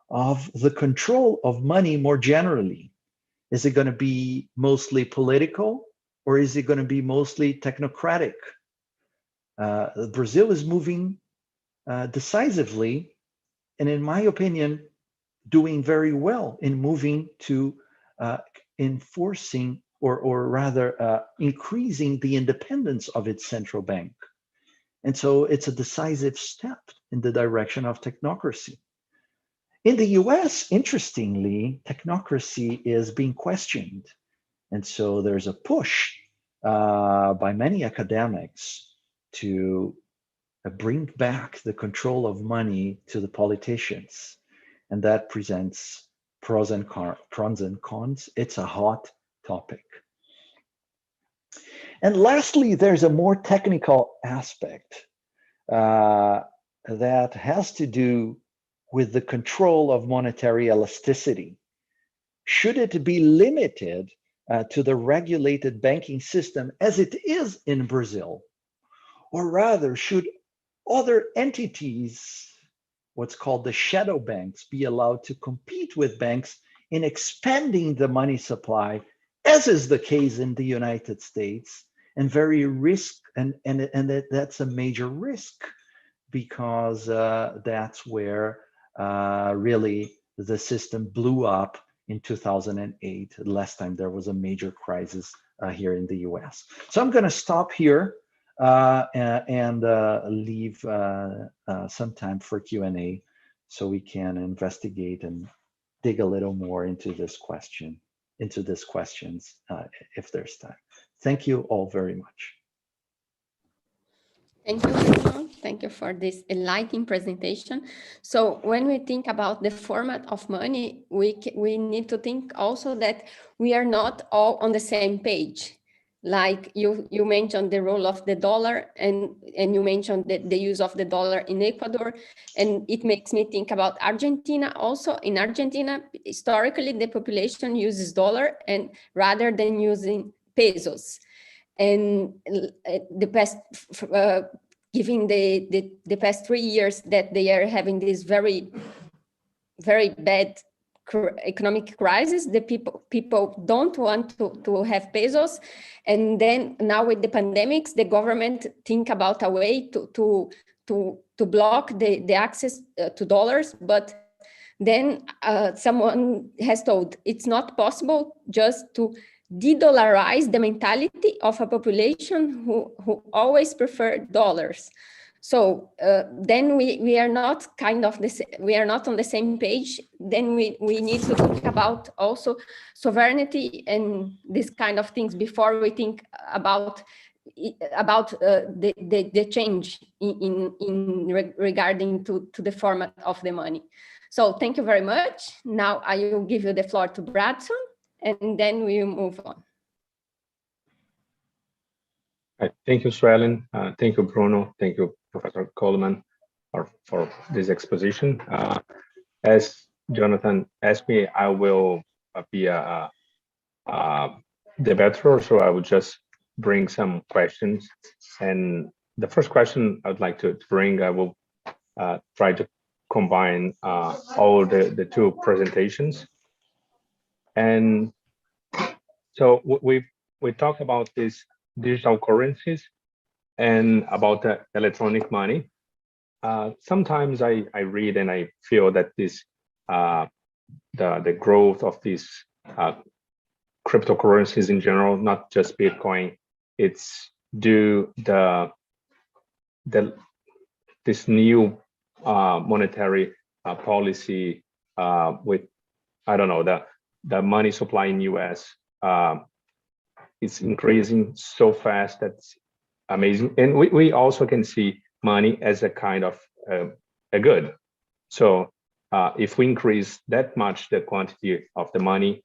of the control of money more generally. Is it going to be mostly political, or is it going to be mostly technocratic? Brazil is moving decisively, and in my opinion, doing very well in moving to enforcing or rather increasing the independence of its central bank. And so it's a decisive step in the direction of technocracy. In the US, interestingly, technocracy is being questioned. And so there's a push by many academics to bring back the control of money to the politicians. And that presents pros and cons. It's a hot topic. And lastly, there's a more technical aspect that has to do with the control of monetary elasticity. Should it be limited to the regulated banking system as it is in Brazil? Or rather, should other entities, what's called the shadow banks, be allowed to compete with banks in expanding the money supply, as is the case in the United States, and that's a major risk, because that's where really the system blew up in 2008, the last time there was a major crisis here in the US. So I'm going to stop here and leave some time for Q&A so we can investigate and dig a little more into these questions if there's time. Thank you all very much. Thank you, Bruno. Thank you for this enlightening presentation. So when we think about the format of money, we need to think also that we are not all on the same page. like you mentioned the role of the dollar, and you mentioned the use of the dollar in Ecuador, and it makes me think about Argentina also. In Argentina, historically, the population uses dollar and rather than using pesos. And the past, given the past 3 years that they are having this very, very bad economic crisis, the people don't want to have pesos. And then now with the pandemics, the government think about a way to block the access to dollars. But then someone has told it's not possible just to de-dollarize the mentality of a population who always prefer dollars. So then we are not we are not on the same page. Then we need to think about also sovereignty and this kind of things before we think about the change regarding to the format of the money. So thank you very much. Now I will give you the floor to Bradson, and then we will move on. Thank you, Suelen. Thank you, Bruno. Thank you, Professor Coleman, for this exposition. As Jonathan asked me, I will be a debater, so I will just bring some questions. And the first question I would like to bring, I will try to combine all the two presentations. And so we talked about these digital currencies and about the electronic money. Sometimes I read and I feel that this the growth of these cryptocurrencies in general, not just Bitcoin, it's due this new monetary policy with, I don't know, the money supply in US is increasing so fast. That's amazing. And we also can see money as a kind of a good. So if we increase that much the quantity of the money,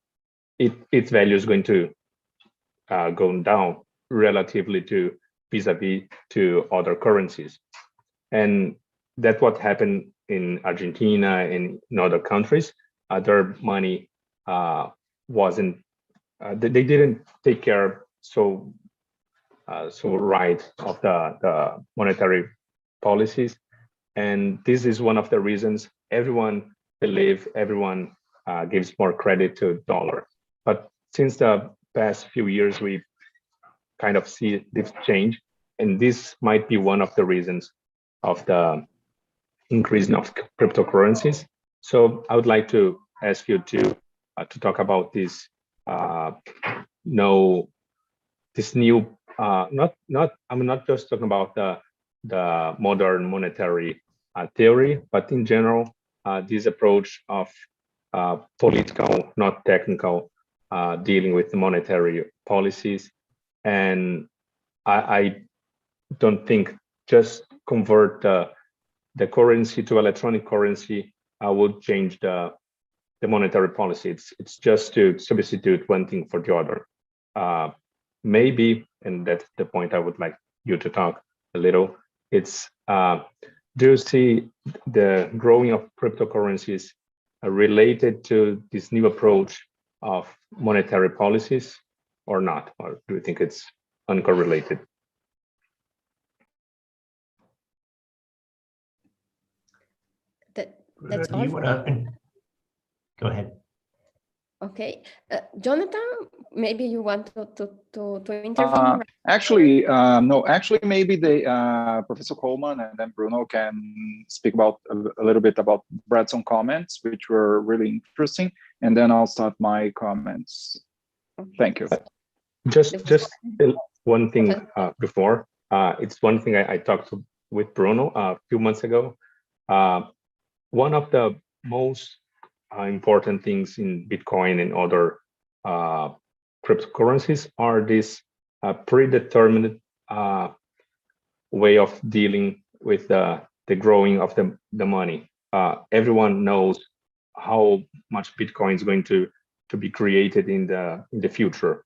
its value is going to go down relatively to vis-a-vis to other currencies. And that's what happened in Argentina and in other countries. Their money wasn't, they didn't take care so right of the monetary policies. And this is one of the reasons everyone gives more credit to dollar. But since the past few years, we kind of see this change, and this might be one of the reasons of the increase of cryptocurrencies. So I would like to ask you to talk about this this new I'm not just talking about the modern monetary theory, but in general this approach of political, not technical, dealing with the monetary policies. And I don't think just convert the currency to electronic currency would change the monetary policy. It's just to substitute one thing for the other. Maybe, and that's the point I would like you to talk a little, it's do you see the growing of cryptocurrencies related to this new approach of monetary policies or not? Or do you think it's uncorrelated? That's all. Go ahead. Okay, Jonathan, maybe you want to intervene. Actually, no. Actually, maybe Professor Coleman and then Bruno can speak about a little bit about Bradson comments, which were really interesting, and then I'll start my comments. Okay. Thank you. Just one thing before. It's one thing I talked with Bruno a few months ago. One of the most important things in Bitcoin and other cryptocurrencies are this predetermined way of dealing with the growing of the money. Everyone knows how much Bitcoin is going to be created in the future,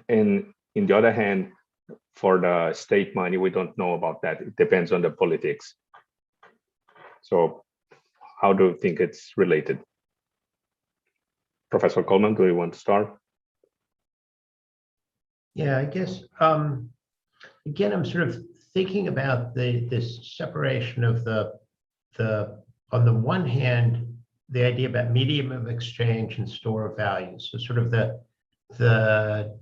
and In the other hand, for the state money, we don't know about that. It depends on the politics. So how do you think it's related? Professor Coleman, do you want to start? Yeah, I guess, again, I'm sort of thinking about this separation of on the one hand, the idea about medium of exchange and store of value. So sort of the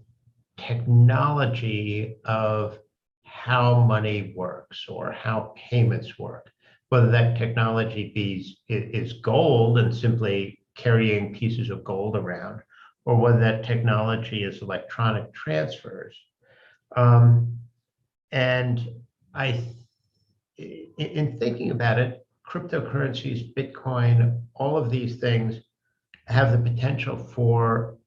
technology of how money works or how payments work, whether that technology is gold and simply carrying pieces of gold around, or whether that technology is electronic transfers. And in thinking about it, cryptocurrencies, Bitcoin, all of these things have the potential for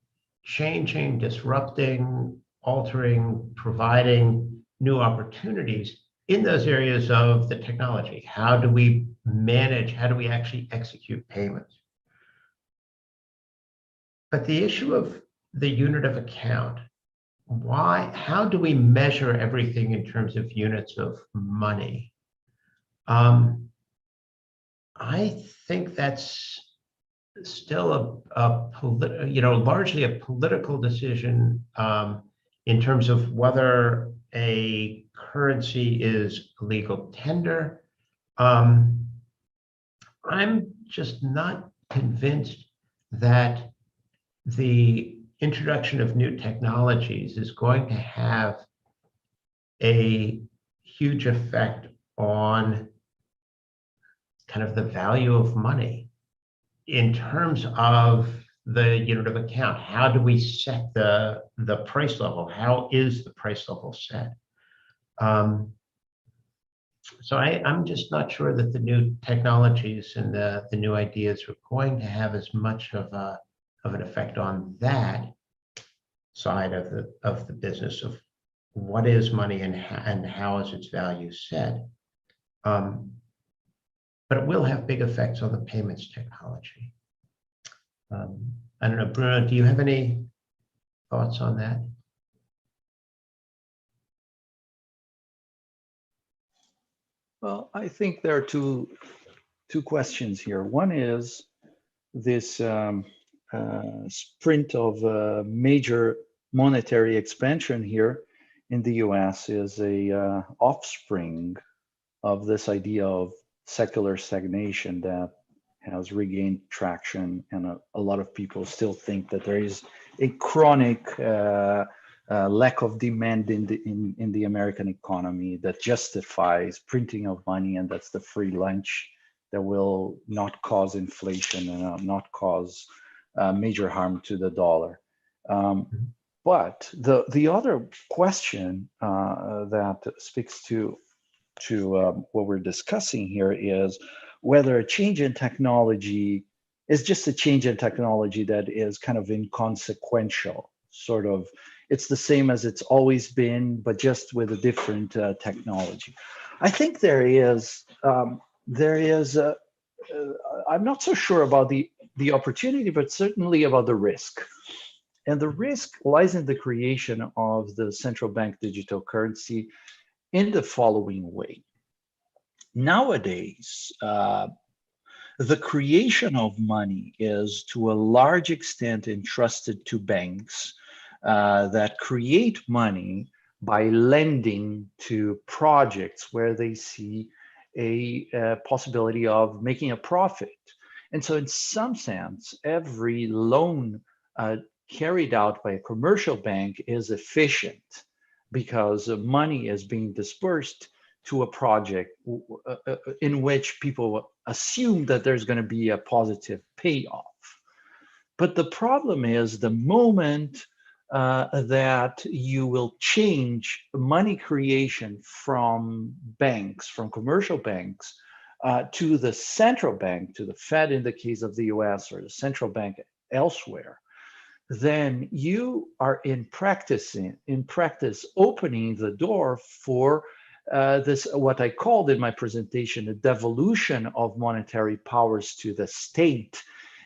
changing, disrupting, altering, providing new opportunities in those areas of the technology. How do we manage, how do we actually execute payments? But the issue of the unit of account, how do we measure everything in terms of units of money? I think that's still largely a political decision in terms of whether a currency is a legal tender. I'm just not convinced that the introduction of new technologies is going to have a huge effect on kind of the value of money in terms of the unit of account. How do we set the price level? How is the price level set? So I'm just not sure that the new technologies and the new ideas are going to have as much of an effect on that side of the business of what is money and how is its value set. But it will have big effects on the payments technology. I don't know, Bruno, do you have any thoughts on that? Well, I think there are two questions here. One is this sprint of major monetary expansion here in the US is a offspring of this idea of secular stagnation that has regained traction, and a lot of people still think that there is a chronic lack of demand in the American economy that justifies printing of money, and that's the free lunch that will not cause inflation and not cause major harm to the dollar. But the other question that speaks to what we're discussing here is whether a change in technology is just a change in technology that is kind of inconsequential, sort of. It's the same as it's always been, but just with a different technology. I think there is I'm not so sure about the opportunity, but certainly about the risk. And the risk lies in the creation of the central bank digital currency in the following way. Nowadays, the creation of money is to a large extent entrusted to banks that create money by lending to projects where they see a possibility of making a profit. And so in some sense, every loan carried out by a commercial bank is efficient because money is being dispersed to a project in which people assume that there's going to be a positive payoff. But the problem is the moment that you will change money creation from banks, from commercial banks, to the central bank, to the Fed in the case of the US, or the central bank elsewhere, then you are in practice opening the door for this, what I called in my presentation, a devolution of monetary powers to the state,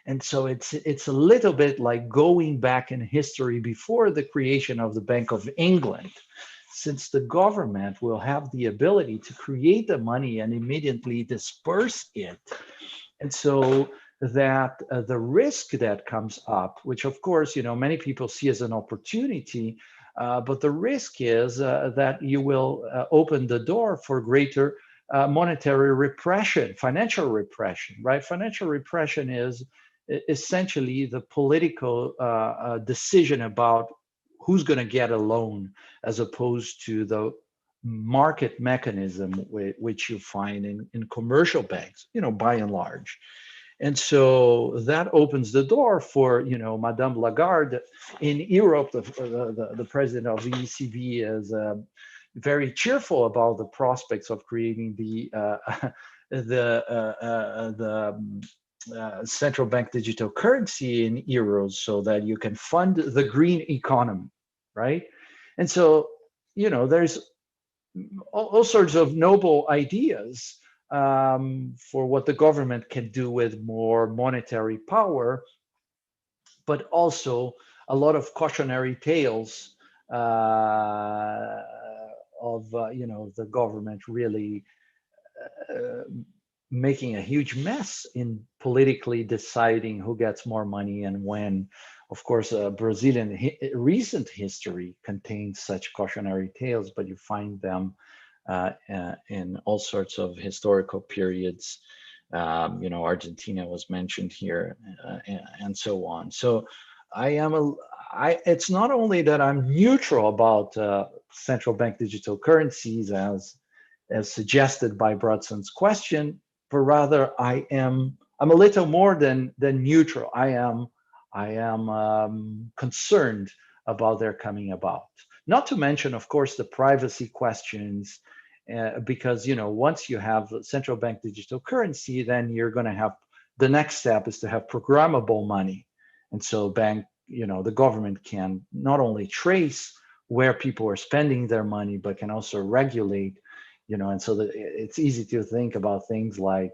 And so it's a little bit like going back in history before the creation of the Bank of England, since the government will have the ability to create the money and immediately disperse it. And so that the risk that comes up, which of course, many people see as an opportunity, but the risk is that you will open the door for greater monetary repression, financial repression, right? Financial repression is essentially the political decision about who's going to get a loan, as opposed to the market mechanism which you find in commercial banks, by and large. And so that opens the door for, Madame Lagarde in Europe. The president of the ECB is very cheerful about the prospects of creating the central bank digital currency in euros, so that you can fund the green economy, right? And so, there's all sorts of noble ideas for what the government can do with more monetary power, but also a lot of cautionary tales of the government really making a huge mess in politically deciding who gets more money and when. Of course, Brazilian recent history contains such cautionary tales, but you find them in all sorts of historical periods. Argentina was mentioned here, and so on. So it's not only that I'm neutral about central bank digital currencies as suggested by Bradson's question, but rather I'm a little more than neutral. I am concerned about their coming about. Not to mention, of course, the privacy questions, because once you have central bank digital currency, then you're going to have, the next step is to have programmable money, and so the government can not only trace where people are spending their money, but can also regulate. And so it's easy to think about things like,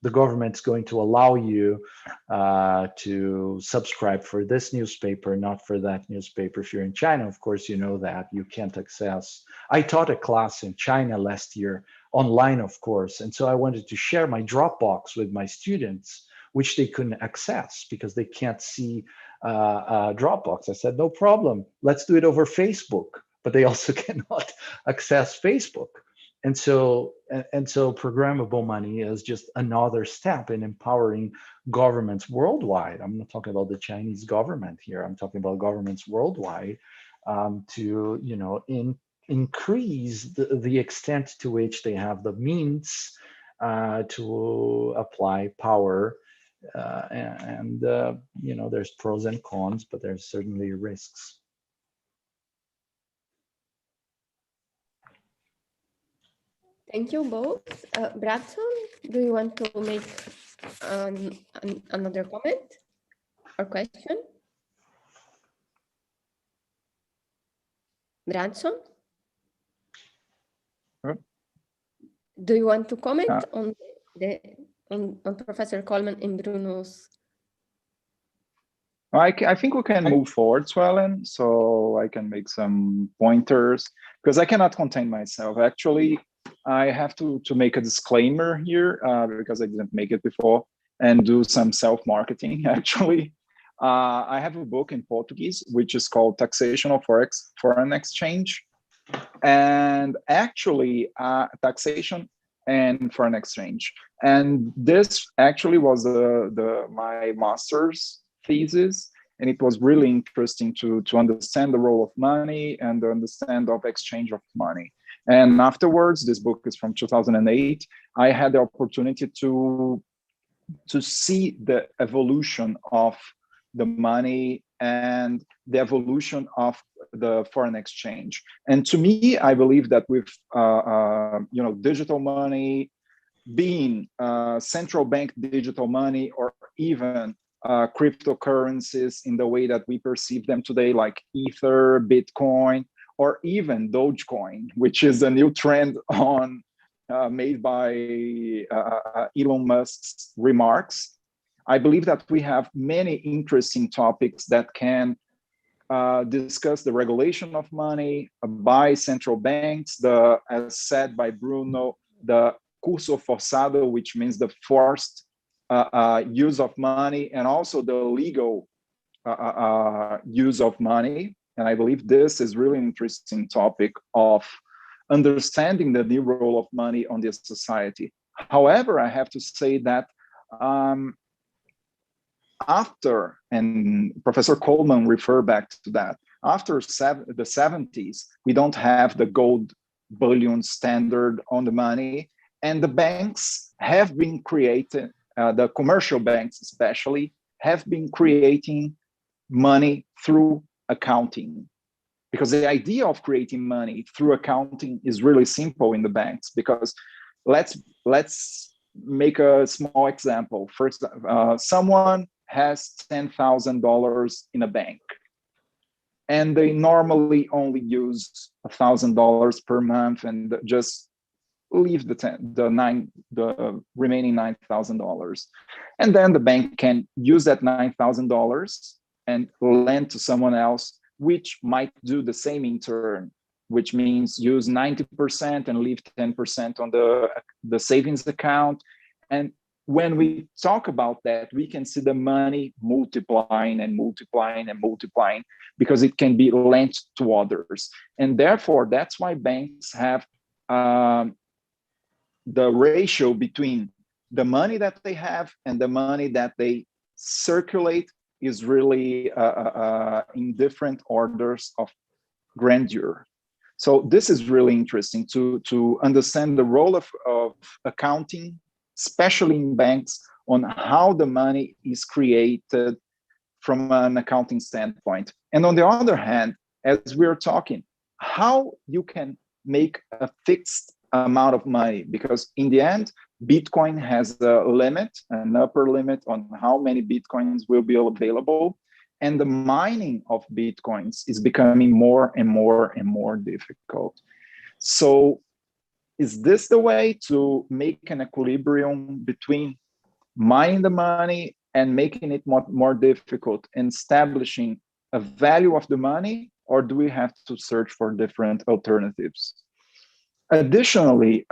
the government's going to allow you to subscribe for this newspaper, not for that newspaper. If you're in China, of course, that you can't access. I taught a class in China last year, online, of course. And so I wanted to share my Dropbox with my students, which they couldn't access because they can't see Dropbox. I said, no problem, let's do it over Facebook. But they also cannot access Facebook. And so programmable money is just another step in empowering governments worldwide. I'm not talking about the Chinese government here. I'm talking about governments worldwide to increase the extent to which they have the means to apply power. There's pros and cons, but there's certainly risks. Thank you both. Bradson, do you want to make another comment or question? Bradson? Do you want to comment on Professor Coleman and Bruno's? I think we can move forward, Suelen, so I can make some pointers, because I cannot contain myself. Actually, I have to make a disclaimer here because I didn't make it before, and do some self-marketing, actually. I have a book in Portuguese, which is called Taxation of Foreign Exchange. And actually, taxation and foreign exchange. And this actually was my master's thesis. And it was really interesting to understand the role of money and understand of exchange of money. And afterwards, this book is from 2008, I had the opportunity to see the evolution of the money and the evolution of the foreign exchange. And to me, I believe that with digital money being central bank digital money, or even cryptocurrencies in the way that we perceive them today, like Ether, Bitcoin, or even Dogecoin, which is a new trend made by Elon Musk's remarks. I believe that we have many interesting topics that can discuss the regulation of money by central banks, as said by Bruno, the curso forçado, which means the forced use of money, and also the legal use of money. And I believe this is really interesting topic of understanding the new role of money on this society. However, I have to say that after, and Professor Coleman referred back to that, after the 70s, we don't have the gold bullion standard on the money, and the banks have been created, the commercial banks especially, have been creating money through accounting. Because the idea of creating money through accounting is really simple in the banks, because let's make a small example. First, someone has $10,000 in a bank, and they normally only use $1,000 per month and just leave the remaining $9,000. And then the bank can use that $9,000 and lend to someone else, which might do the same in turn, which means use 90% and leave 10% on the savings account. And when we talk about that, we can see the money multiplying and multiplying and multiplying, because it can be lent to others. And therefore, that's why banks have the ratio between the money that they have and the money that they circulate is really in different orders of grandeur. So this is really interesting to understand the role of accounting, especially in banks, on how the money is created from an accounting standpoint. And on the other hand, as we're talking, how you can make a fixed amount of money, because in the end, Bitcoin has a limit, an upper limit on how many Bitcoins will be available. And the mining of Bitcoins is becoming more and more and more difficult. So is this the way to make an equilibrium between mining the money and making it more difficult and establishing a value of the money, or do we have to search for different alternatives? Additionally,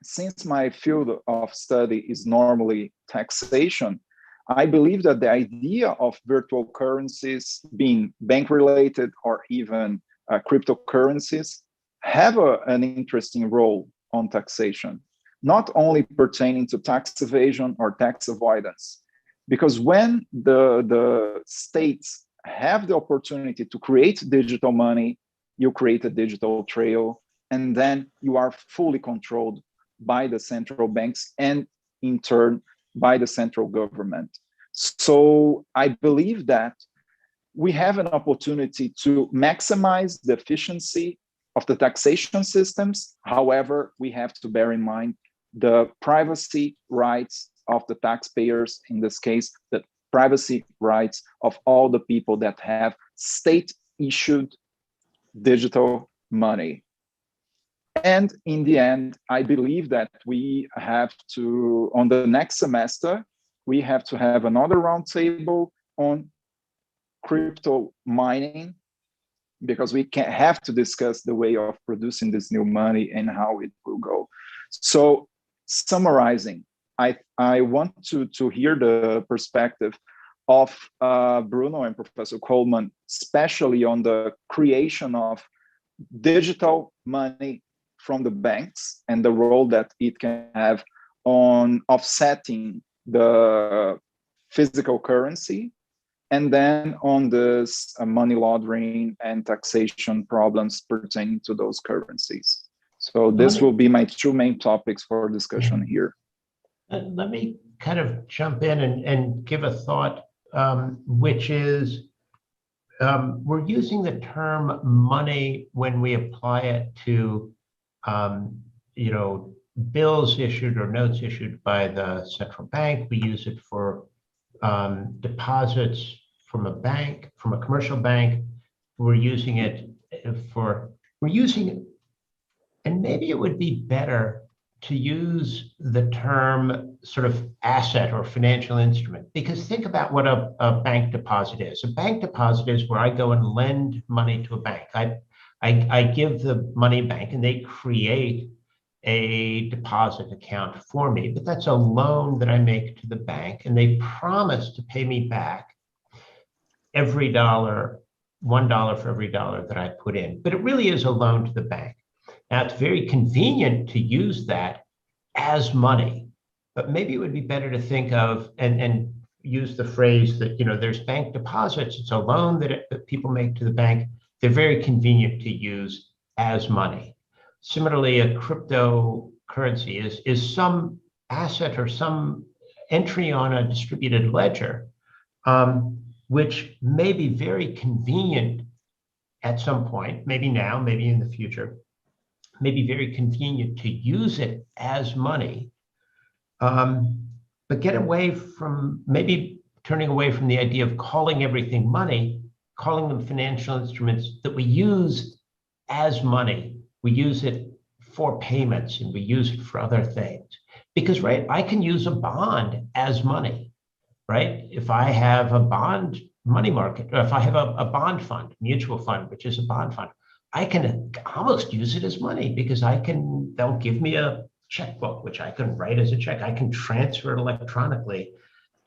since my field of study is normally taxation, I believe that the idea of virtual currencies being bank-related or even cryptocurrencies have an interesting role on taxation, not only pertaining to tax evasion or tax avoidance. Because when the states have the opportunity to create digital money, you create a digital trail, and then you are fully controlled by the central banks and in turn by the central government. So I believe that we have an opportunity to maximize the efficiency of the taxation systems. However, we have to bear in mind the privacy rights of the taxpayers, in this case, the privacy rights of all the people that have state-issued digital money. And in the end, I believe that we have to, on the next semester, we have to have another roundtable on crypto mining, because we can have to discuss the way of producing this new money and how it will go. So summarizing, I want to hear the perspective of Bruno and Professor Coleman, especially on the creation of digital money from the banks and the role that it can have on offsetting the physical currency, and then on this money laundering and taxation problems pertaining to those currencies. So this will be my two main topics for discussion here. Let me kind of jump in and give a thought, which is, we're using the term money when we apply it to, bills issued or notes issued by the central bank. We use it for deposits from a bank, from a commercial bank. We're using it, and maybe it would be better to use the term sort of asset or financial instrument, because think about what a bank deposit is. A bank deposit is where I go and lend money to a bank. I give the money bank and they create a deposit account for me, but that's a loan that I make to the bank and they promise to pay me back every dollar, $1 for every dollar that I put in, but it really is a loan to the bank. Now it's very convenient to use that as money, but maybe it would be better to think of and use the phrase that, there's bank deposits. It's a loan that people make to the bank. They're very convenient to use as money. Similarly, a cryptocurrency is some asset or some entry on a distributed ledger, which may be very convenient at some point, maybe now, maybe in the future, may be very convenient to use it as money, but get away from, maybe turning away from the idea of calling everything money, calling them financial instruments that we use as money. We use it for payments and we use it for other things. Because, right, I can use a bond as money, right? If I have a bond money market, or if I have a bond fund, mutual fund, which is a bond fund, I can almost use it as money because they'll give me a checkbook, which I can write as a check. I can transfer it electronically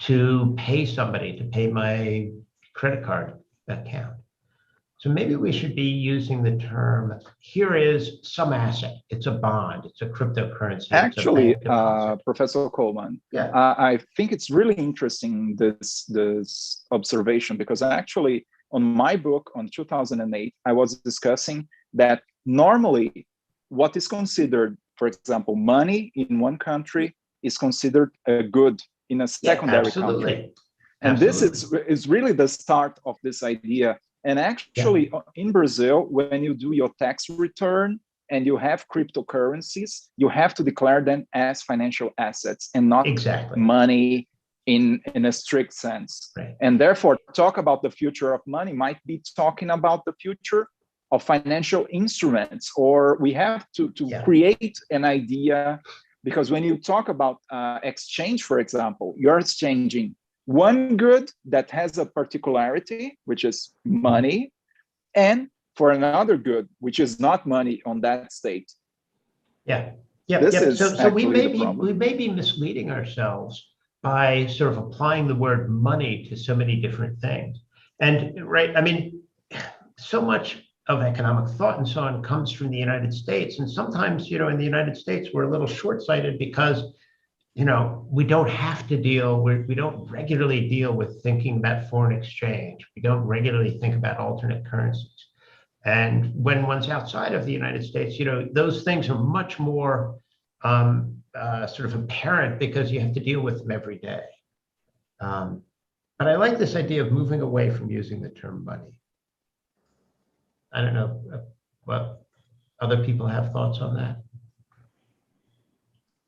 to pay somebody, to pay my credit card account. So maybe we should be using the term, here is some asset. It's a bond, it's a cryptocurrency. Actually, Professor Coleman, yeah. I think it's really interesting, this observation, because actually on my book on 2008, I was discussing that normally what is considered, for example, money in one country is considered a good in a secondary country. And this is really the start of this idea. And actually, in Brazil, when you do your tax return and you have cryptocurrencies, you have to declare them as financial assets and not money in a strict sense. Right. And therefore, talk about the future of money might be talking about the future of financial instruments, or we have to create an idea, because when you talk about exchange, for example, you're exchanging one good that has a particularity, which is money, and for another good, which is not money on that state. So we may be misleading ourselves by sort of applying the word money to so many different things. And right, I mean, so much of economic thought and so on comes from the United States. And sometimes, in the United States, we're a little short-sighted because we don't have to we don't regularly deal with thinking about foreign exchange. We don't regularly think about alternate currencies. And when one's outside of the United States, those things are much more sort of apparent because you have to deal with them every day. But I like this idea of moving away from using the term money. I don't know what other people have thoughts on that.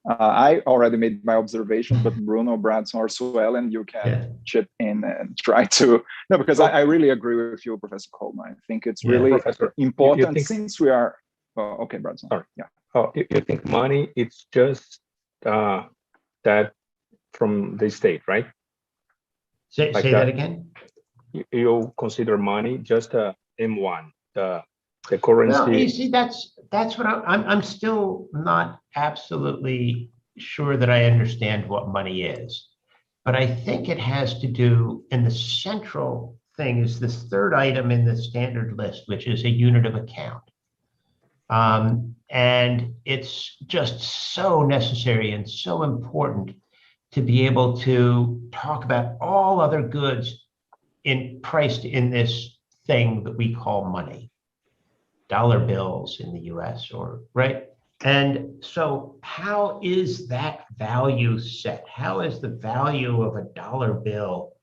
I already made my observation, but Bruno, Bradson, or Suelen, you can chip in and try to. No, because I really agree with you, Professor Coleman. I think it's really important since we are. Okay, Bradson. Sorry. Yeah. Oh, you think money? It's just that from the state, right? Say that again. You consider money just a M1, the currency. Well, you see, that's what I'm still not absolutely sure that I understand what money is, but I think it has to do, and the central thing is this third item in the standard list, which is a unit of account. And it's just so necessary and so important to be able to talk about all other goods priced in this thing that we call money. Dollar bills in the US, right? And so how is that value set? How is the value of a dollar bill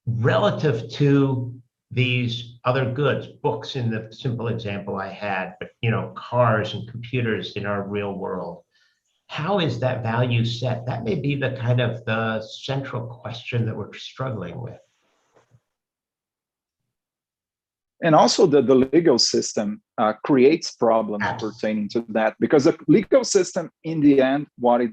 relative to these other goods, books in the simple example I had, but cars and computers in our real world? How is that value set? That may be the kind of the central question that we're struggling with. And also the legal system creates problems pertaining to that, because the legal system, in the end, what it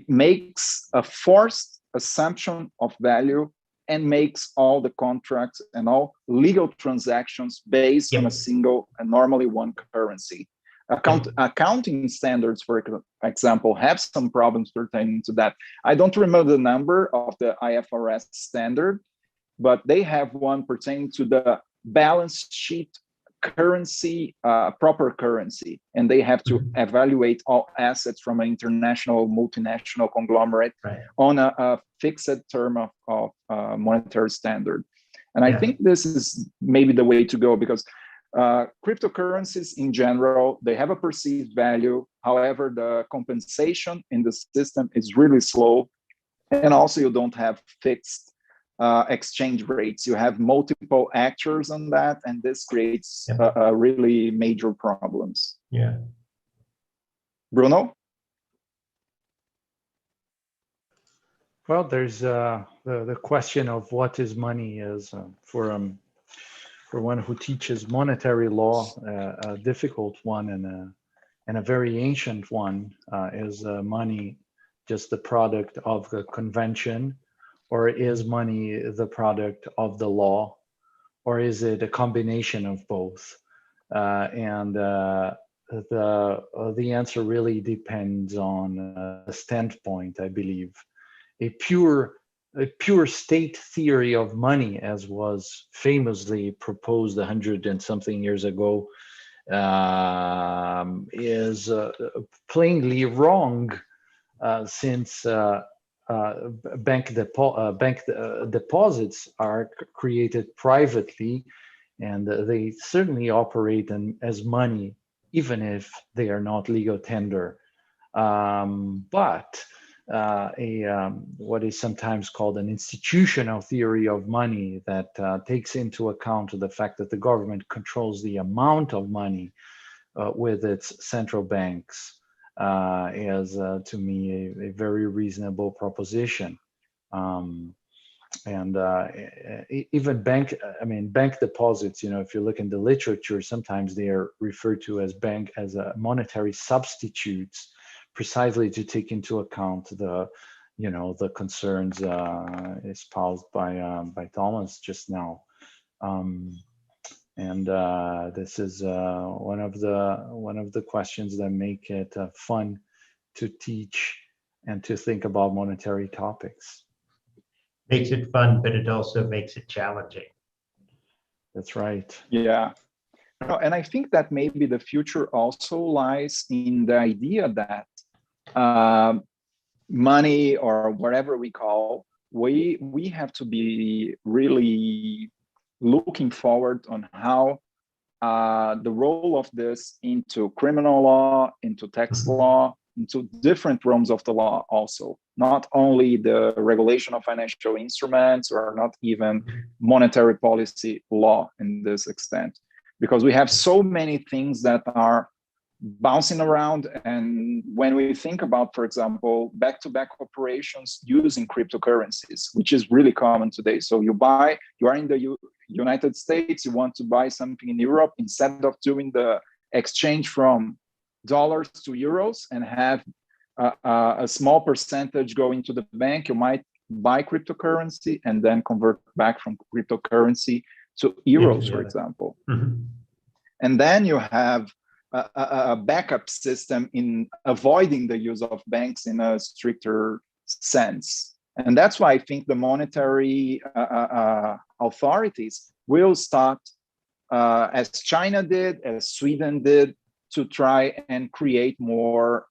makes a forced assumption of value and makes all the contracts and all legal transactions based on a single and normally one currency. Accounting standards, for example, have some problems pertaining to that. I don't remember the number of the IFRS standard, but they have one pertaining to the balance sheet currency, proper currency, and they have to evaluate all assets from an international, multinational conglomerate on a fixed term of monetary standard. And I think this is maybe the way to go, because cryptocurrencies in general, they have a perceived value. However, the compensation in the system is really slow. And also you don't have fixed exchange rates. You have multiple actors on that, and this creates really major problems. Yeah. Bruno? Well, there's the question of what is money is for one who teaches monetary law, a difficult one and a very ancient one. Is money just the product of the convention, or is money the product of the law, or is it a combination of both? And the answer really depends on the standpoint, I believe. A pure state theory of money, as was famously proposed 100 and something years ago, is plainly wrong, since bank deposits are created privately, and they certainly operate as money, even if they are not legal tender. But what is sometimes called an institutional theory of money that takes into account the fact that the government controls the amount of money with its central banks is, to me, a very reasonable proposition. And even bank deposits, if you look in the literature, sometimes they are referred to as monetary substitutes, precisely to take into account the concerns espoused by Thomas just now. And this is one of the questions that make it fun to teach and to think about monetary topics. Makes it fun, but it also makes it challenging. That's right. Yeah. And I think that maybe the future also lies in the idea that money, or whatever we call, we have to be really looking forward on how the role of this into criminal law, into tax law, into different realms of the law also, not only the regulation of financial instruments, or not even monetary policy law in this extent, because we have so many things that are bouncing around. And when we think about, for example, back-to-back operations using cryptocurrencies, which is really common today. So you are in the United States, you want to buy something in Europe, instead of doing the exchange from dollars to euros and have a small percentage go into the bank, you might buy cryptocurrency and then convert back from cryptocurrency to euros, for example. And then you have a backup system in avoiding the use of banks in a stricter sense. And that's why I think the monetary authorities will start, as China did, as Sweden did, to try and create more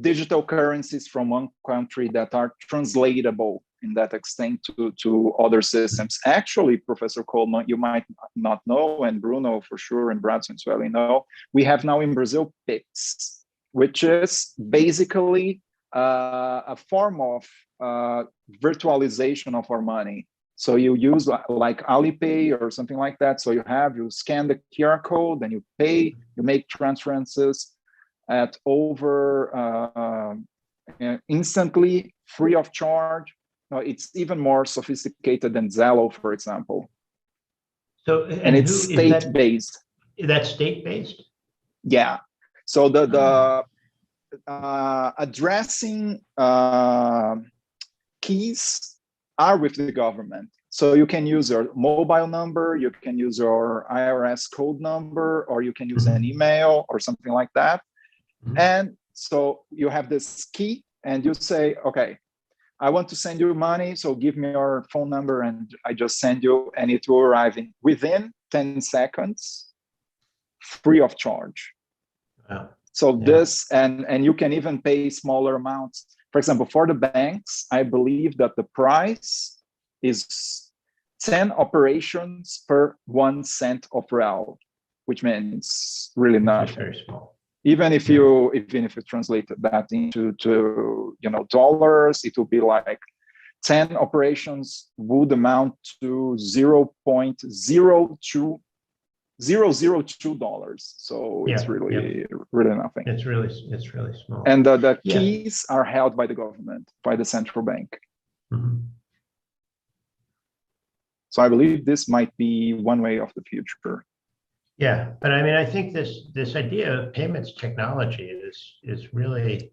digital currencies from one country that are translatable in that extent to other systems. Actually, Professor Coleman, you might not know, and Bruno for sure, and Bradson Suelen know, we have now in Brazil PIX, which is basically a form of virtualization of our money. So you use like Alipay or something like that. So you scan the QR code, then you pay, you make transferences at over instantly, free of charge. it's even more sophisticated than Zello, for example. So, And it's who is that? state-based. That's state-based? Yeah. So the addressing keys are with the government. So you can use your mobile number, you can use your IRS code number, or you can use an email or something like that. And so you have this key and you say, okay, I want to send you money, so give me your phone number and I just send you, and it will arrive in within 10 seconds, free of charge. Wow. So this, and you can even pay smaller amounts. For example, for the banks, I believe that the price is 10 operations per 1 cent of real, which means really nothing. Very small. Even if you translate that into dollars, it will be like 10 operations would amount to $0.002. So it's really nothing. It's really small. And the keys are held by the government, by the central bank. So I believe this might be one way of the future. Yeah, but I mean, I think this idea of payments technology is really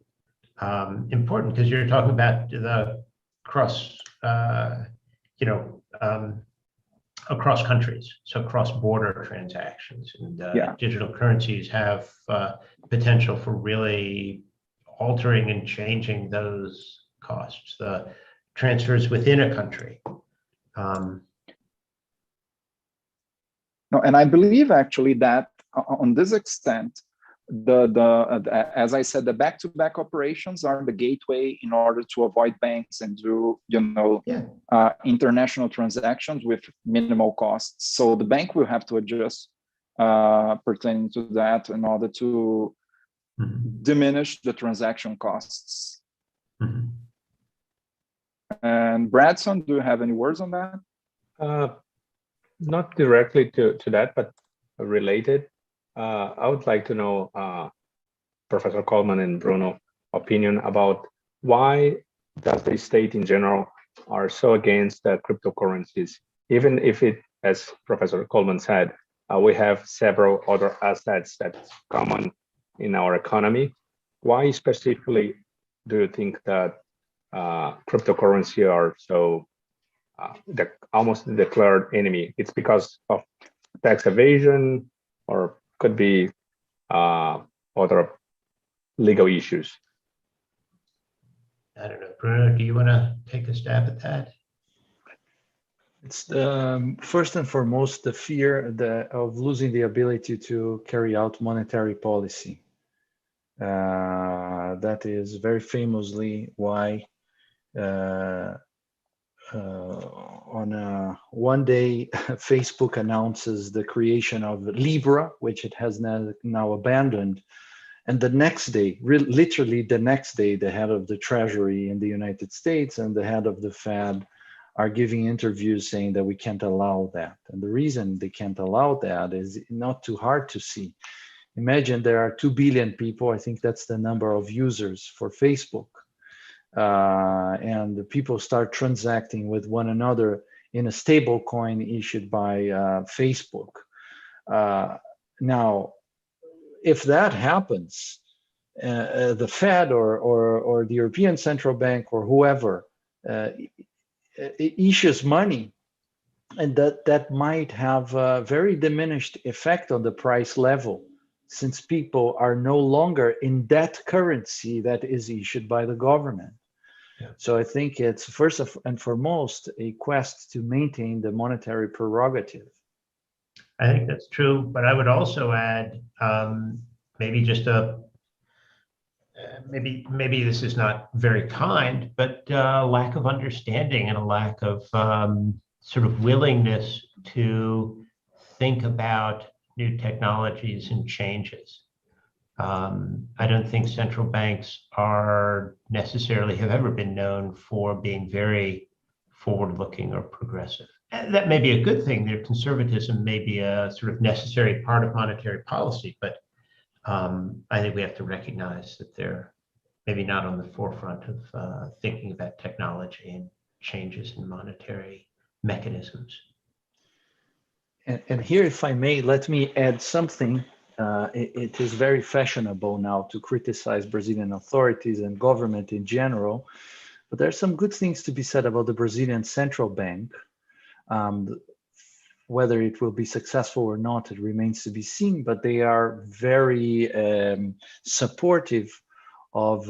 important, because you're talking about the across countries, so cross-border transactions, and digital currencies have potential for really altering and changing those costs, the transfers within a country. No, and I believe actually that on this extent, as I said, the back-to-back operations are the gateway in order to avoid banks and do international transactions with minimal costs. So the bank will have to adjust pertaining to that in order to diminish the transaction costs. And Bradson, do you have any words on that? Not directly to that, but related. I would like to know Professor Coleman and Bruno opinion about why does the state in general are so against cryptocurrencies, even if it, as Professor Coleman said, we have several other assets that's common in our economy. Why specifically do you think that cryptocurrency are so almost declared enemy? It's because of tax evasion, or could be other legal issues? I don't know, Bruno, do you want to take a stab at that? It's first and foremost the fear of losing the ability to carry out monetary policy. That is very famously why on one day, Facebook announces the creation of Libra, which it has now abandoned. And the next day, literally the next day, the head of the Treasury in the United States and the head of the Fed are giving interviews saying that we can't allow that. And the reason they can't allow that is not too hard to see. Imagine there are 2 billion people. I think that's the number of users for Facebook. And the people start transacting with one another in a stable coin issued by Facebook. Now, if that happens, the Fed or the European Central Bank or whoever issues money, and that might have a very diminished effect on the price level, since people are no longer in that currency that is issued by the government. So I think it's first and foremost a quest to maintain the monetary prerogative. I think that's true, but I would also add maybe just maybe this is not very kind, but lack of understanding and a lack of sort of willingness to think about new technologies and changes. I don't think central banks have ever been known for being very forward-looking or progressive. And that may be a good thing. Their conservatism may be a sort of necessary part of monetary policy, but I think we have to recognize that they're maybe not on the forefront of thinking about technology changes in monetary mechanisms. And here, if I may, let me add something. It is very fashionable now to criticize Brazilian authorities and government in general, but there are some good things to be said about the Brazilian central bank. Whether it will be successful or not, it remains to be seen, but they are very supportive of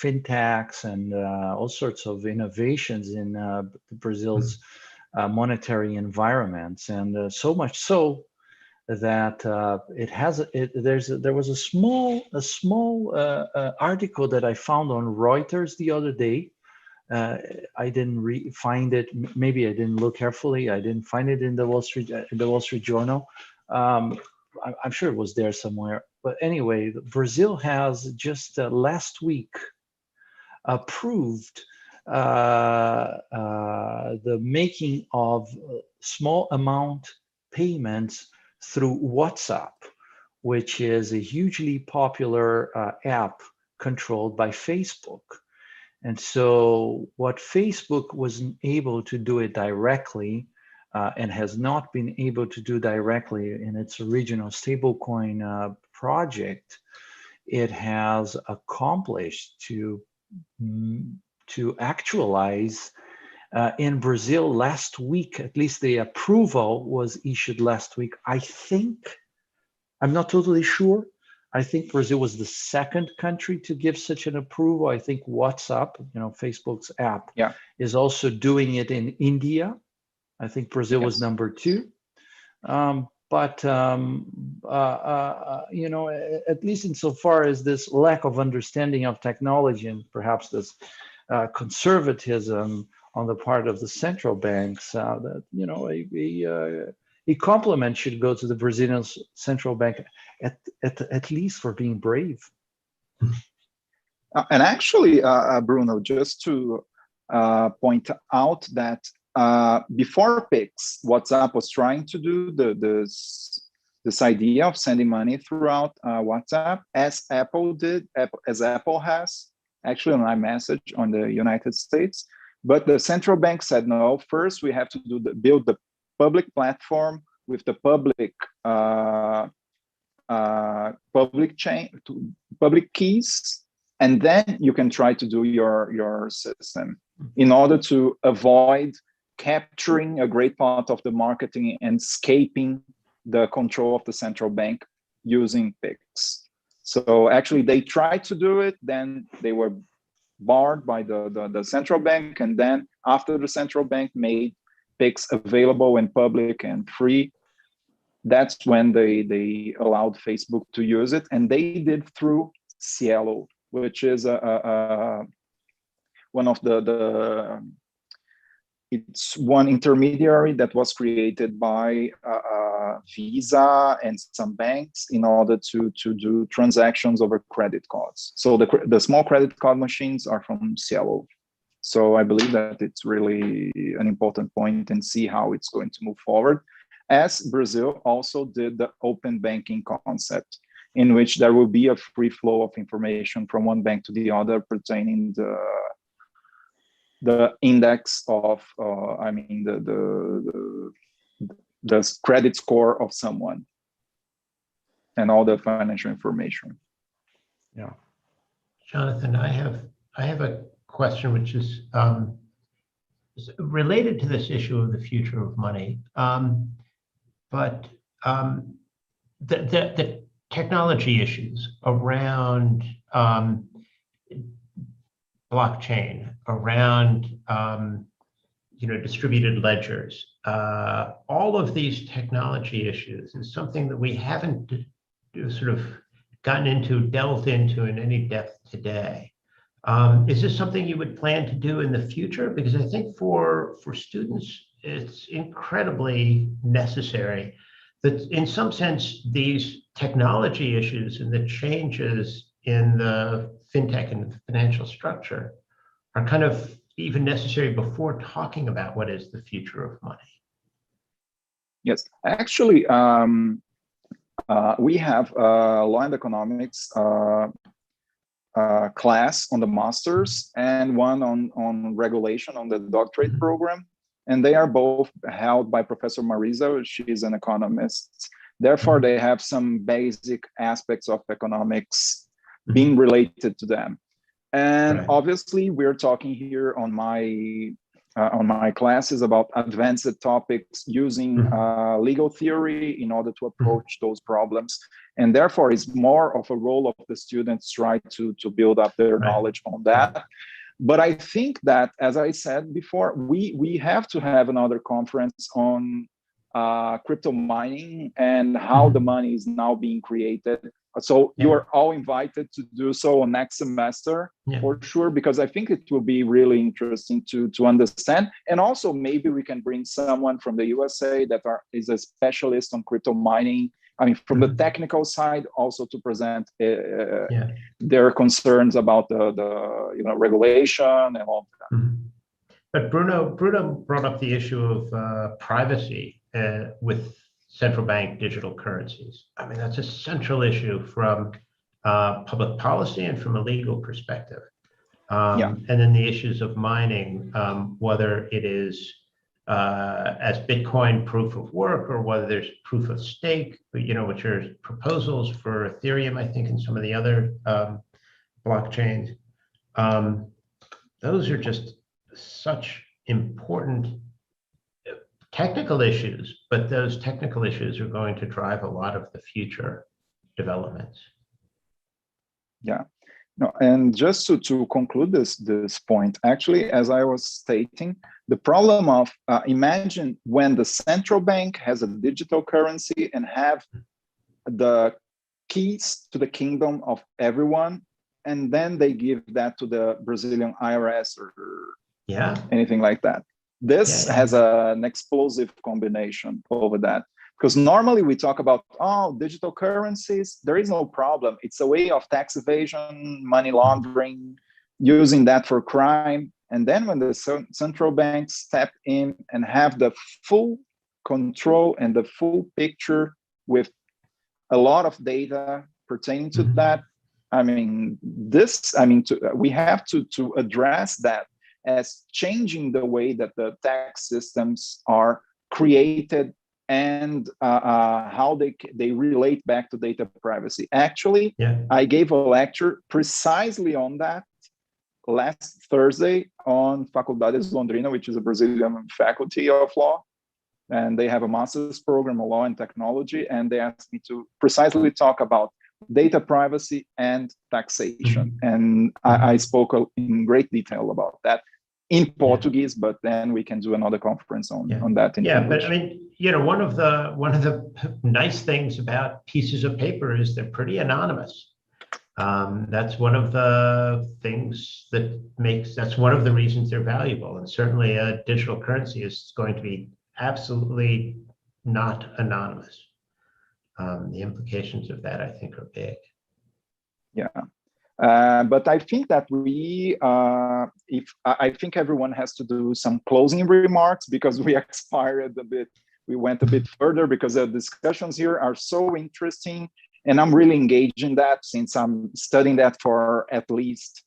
fintechs and all sorts of innovations in Brazil's monetary environments, and so much so that there was a small article that I found on Reuters the other day. I didn't find it. Maybe I didn't look carefully. I didn't find it in the Wall Street Journal. I'm sure it was there somewhere. But anyway, Brazil has just last week approved the making of small amount payments through WhatsApp, which is a hugely popular app controlled by Facebook. And so what Facebook wasn't able to do it directly and has not been able to do directly in its original stablecoin project, it has accomplished to actualize in Brazil last week. At least the approval was issued last week. I think, I'm not totally sure. I think Brazil was the second country to give such an approval. I think WhatsApp, Facebook's app, is also doing it in India. I think Brazil was number 2. But at least insofar as this lack of understanding of technology and perhaps this conservatism on the part of the central banks, that a compliment should go to the Brazilian central bank at least for being brave. And actually, Bruno, just to point out that before Pix, WhatsApp was trying to do this idea of sending money throughout WhatsApp, as Apple did, as Apple has actually on iMessage on the United States. But the central bank said, no, first we have to build the public platform with the public keys, and then you can try to do your system, in order to avoid capturing a great part of the marketing and escaping the control of the central bank using Pix. So actually they tried to do it, then they were barred by the central bank, and then after the central bank made Pix available and public and free, that's when they allowed Facebook to use it, and they did through Cicle, which is one of it's one intermediary that was created by Visa and some banks in order to do transactions over credit cards. So the small credit card machines are from Cicle. So I believe that it's really an important point, and see how it's going to move forward. As Brazil also did the open banking concept, in which there will be a free flow of information from one bank to the other pertaining the index of, the credit score of someone, and all the financial information. Yeah, Jonathan, I have a question which is related to this issue of the future of money, but the technology issues around blockchain, around distributed ledgers, all of these technology issues is something that we haven't sort of delved into in any depth today. Is this something you would plan to do in the future? Because I think for students, it's incredibly necessary that in some sense, these technology issues and the changes in the fintech and financial structure are kind of even necessary before talking about what is the future of money. Yes, actually, we have law and economics class on the master's and one on regulation on the doctorate program. And they are both held by Professor Marisa. She's an economist. Therefore, they have some basic aspects of economics being related to them. And obviously, we're talking here on my classes about advanced topics using legal theory in order to approach those problems. And therefore, it's more of a role of the students try to build up their knowledge on that. But I think that, as I said before, we have to have another conference on crypto mining and how the money is now being created. So you are all invited to do so next semester for sure, because I think it will be really interesting to understand. And also maybe we can bring someone from the USA that is a specialist on crypto mining. I mean, from the technical side, also to present their concerns about the regulation and all of that. But Bruno brought up the issue of privacy with central bank digital currencies. I mean, that's a central issue from public policy and from a legal perspective. And then the issues of mining, whether it is as Bitcoin proof of work or whether there's proof of stake, which are proposals for Ethereum, I think, and some of the other blockchains. Those are just such important technical issues, but those technical issues are going to drive a lot of the future developments. Yeah. No, and just to conclude this point, actually, as I was stating, the problem of imagine when the central bank has a digital currency and have the keys to the kingdom of everyone, and then they give that to the Brazilian IRS or anything like that. This has an explosive combination over that. Because normally we talk about, digital currencies, there is no problem. It's a way of tax evasion, money laundering, using that for crime. And then when the central banks step in and have the full control and the full picture with a lot of data pertaining to that, I mean, we have to address that as changing the way that the tax systems are created and how they relate back to data privacy. Actually, I gave a lecture precisely on that last Thursday on Faculdades Londrina, which is a Brazilian faculty of law. And they have a master's program of law and technology. And they asked me to precisely talk about data privacy and taxation. And I spoke in great detail about that in Portuguese, but then we can do another conference on that in English. But I mean, one of the nice things about pieces of paper is they're pretty anonymous. That's one of the things that's one of the reasons they're valuable. And certainly a digital currency is going to be absolutely not anonymous. The implications of that, I think, are big. Yeah. But I think that I think everyone has to do some closing remarks because we expired a bit. We went a bit further because the discussions here are so interesting. And I'm really engaged in that since I'm studying that for at least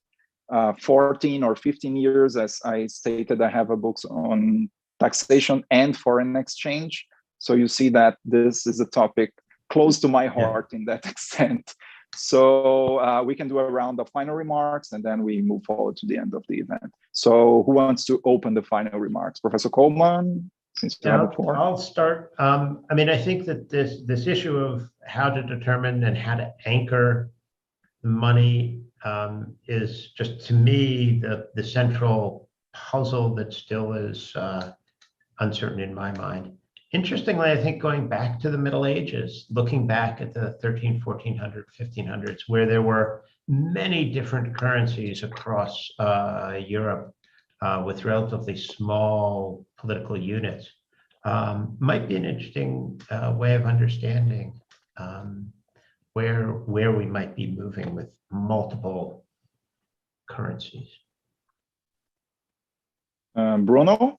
14 or 15 years. As I stated, I have a book on taxation and foreign exchange. So you see that this is a topic close to my heart in that extent. So we can do a round of final remarks and then we move forward to the end of the event. So who wants to open the final remarks? Professor Coleman, since you have the floor. I'll start. I mean, I think that this issue of how to determine and how to anchor money is just, to me, the central puzzle that still is uncertain in my mind. Interestingly, I think going back to the Middle Ages, looking back at the 1300s, 1400s, 1500s, where there were many different currencies across Europe with relatively small political units, might be an interesting way of understanding where we might be moving with multiple currencies. Bruno?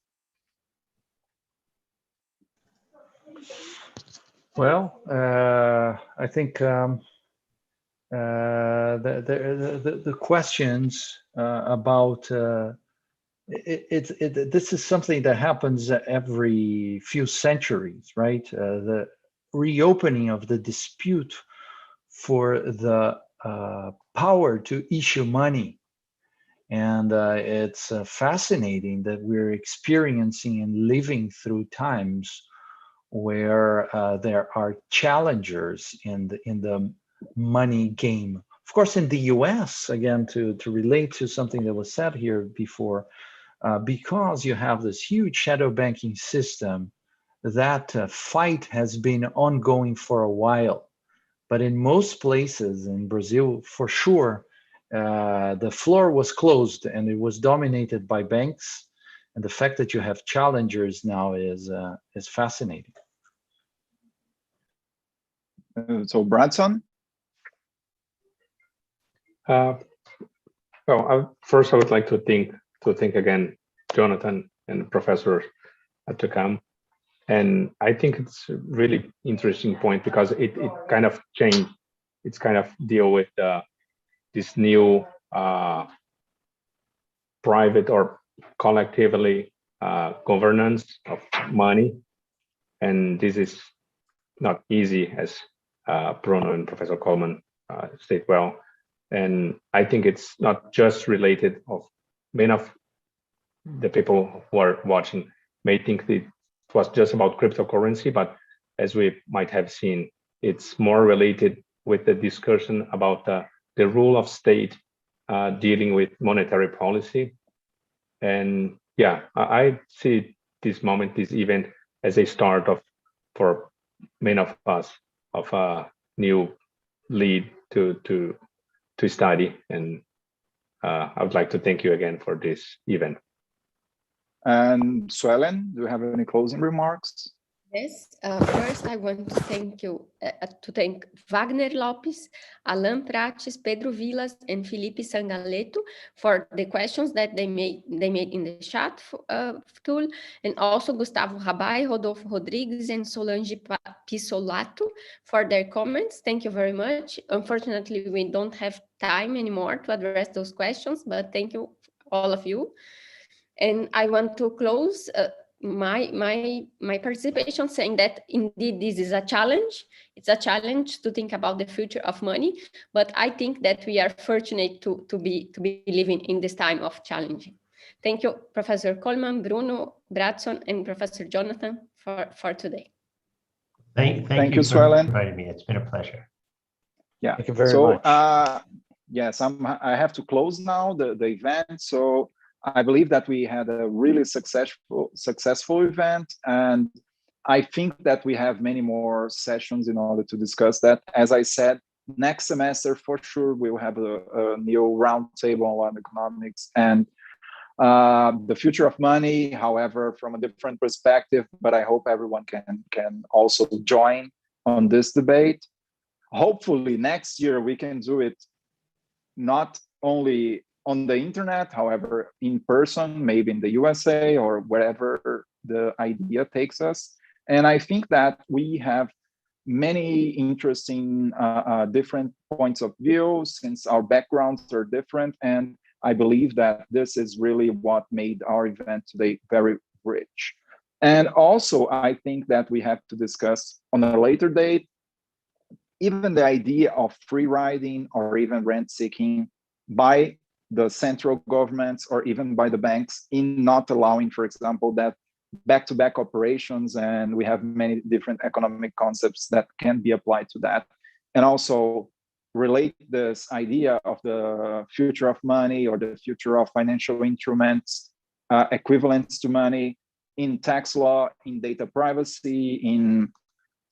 Well, I think the questions about this is something that happens every few centuries, right? The reopening of the dispute for the power to issue money. And it's fascinating that we're experiencing and living through times where there are challengers in the money game. Of course, in the US, again, to relate to something that was said here before, because you have this huge shadow banking system, that fight has been ongoing for a while. But in most places, in Brazil, for sure, the floor was closed and it was dominated by banks. And the fact that you have challengers now is fascinating. So Bradson? First, I would like to thank again Jonathan and Professor to come. And I think it's a really interesting point because it kind of changed. It's kind of deal with this new private or collectively governance of money. And this is not easy, as Bruno and Professor Coleman state well. And I think it's not just related of many of the people who are watching may think that it was just about cryptocurrency, but as we might have seen, it's more related with the discussion about the role of state dealing with monetary policy. And yeah, I see this moment, this event, as a start for many of us of a new lead to study. And I would like to thank you again for this event. And Suelen, do you have any closing remarks? Yes, first I want to thank Wagner Lopes, Alan Prates, Pedro Vilas, and Felipe Sangaleto for the questions that they made in the chat tool, and also Gustavo Rabai, Rodolfo Rodrigues, and Solange Pisolato for their comments. Thank you very much. Unfortunately, we don't have time anymore to address those questions, but thank you, all of you. And I want to close my participation saying that indeed this is a challenge. It's a challenge to think about the future of money, but I think that we are fortunate to be living in this time of challenge. Thank you, Professor Coleman, Bruno, Bradson, and Professor Jonathan for today. Thank you for Suelen. inviting me. It's been a pleasure. Yeah, thank you very much. Yes, I have to close now the event. So I believe that we had a really successful event, and I think that we have many more sessions in order to discuss that. As I said, next semester for sure we'll have a new roundtable on economics and the future of money. However, from a different perspective, but I hope everyone can also join on this debate. Hopefully, next year we can do it not only on the internet, however, in person, maybe in the USA or wherever the idea takes us. And I think that we have many interesting different points of view since our backgrounds are different. And I believe that this is really what made our event today very rich. And also, I think that we have to discuss on a later date, even the idea of free riding or even rent seeking by the central governments or even by the banks in not allowing, for example, that back-to-back operations. And we have many different economic concepts that can be applied to that. And also relate this idea of the future of money or the future of financial instruments, equivalents to money in tax law, in data privacy, in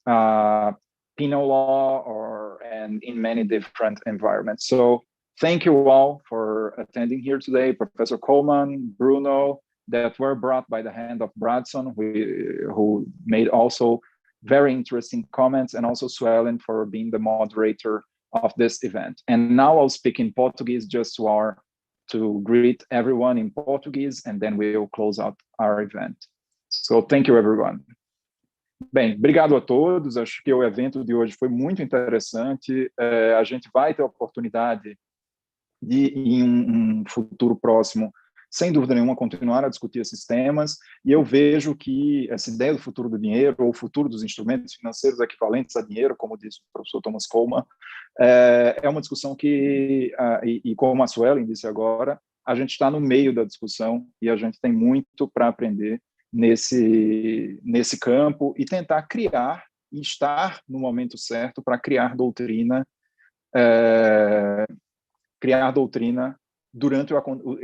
penal law, and in many different environments. So thank you all for attending here today, Professor Coleman, Bruno, that were brought by the hand of Bradson, who made also very interesting comments, and also Suelen for being the moderator of this event. And now I'll speak in Portuguese just to greet everyone in Portuguese, and then we'll close out our event. So thank you, everyone. Bem, obrigado a todos. Acho que o evento de hoje foi muito interessante. A gente vai ter a oportunidade de, em um futuro próximo, sem dúvida nenhuma, continuar a discutir esses temas. E eu vejo que essa ideia do futuro do dinheiro, ou o futuro dos instrumentos financeiros equivalentes a dinheiro, como disse o professor Thomas Coleman, é uma discussão que, e como a Suelen disse agora, a gente está no meio da discussão e a gente tem muito para aprender nesse campo e tentar criar e estar no momento certo para criar doutrina durante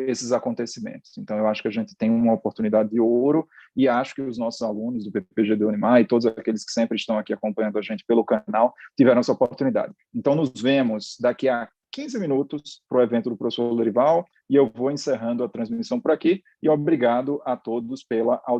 esses acontecimentos. Então, eu acho que a gente tem uma oportunidade de ouro e acho que os nossos alunos do PPG do Unimar e todos aqueles que sempre estão aqui acompanhando a gente pelo canal tiveram essa oportunidade. Então, nos vemos daqui a 15 minutos para o evento do professor Lorival e eu vou encerrando a transmissão por aqui e obrigado a todos pela audiência.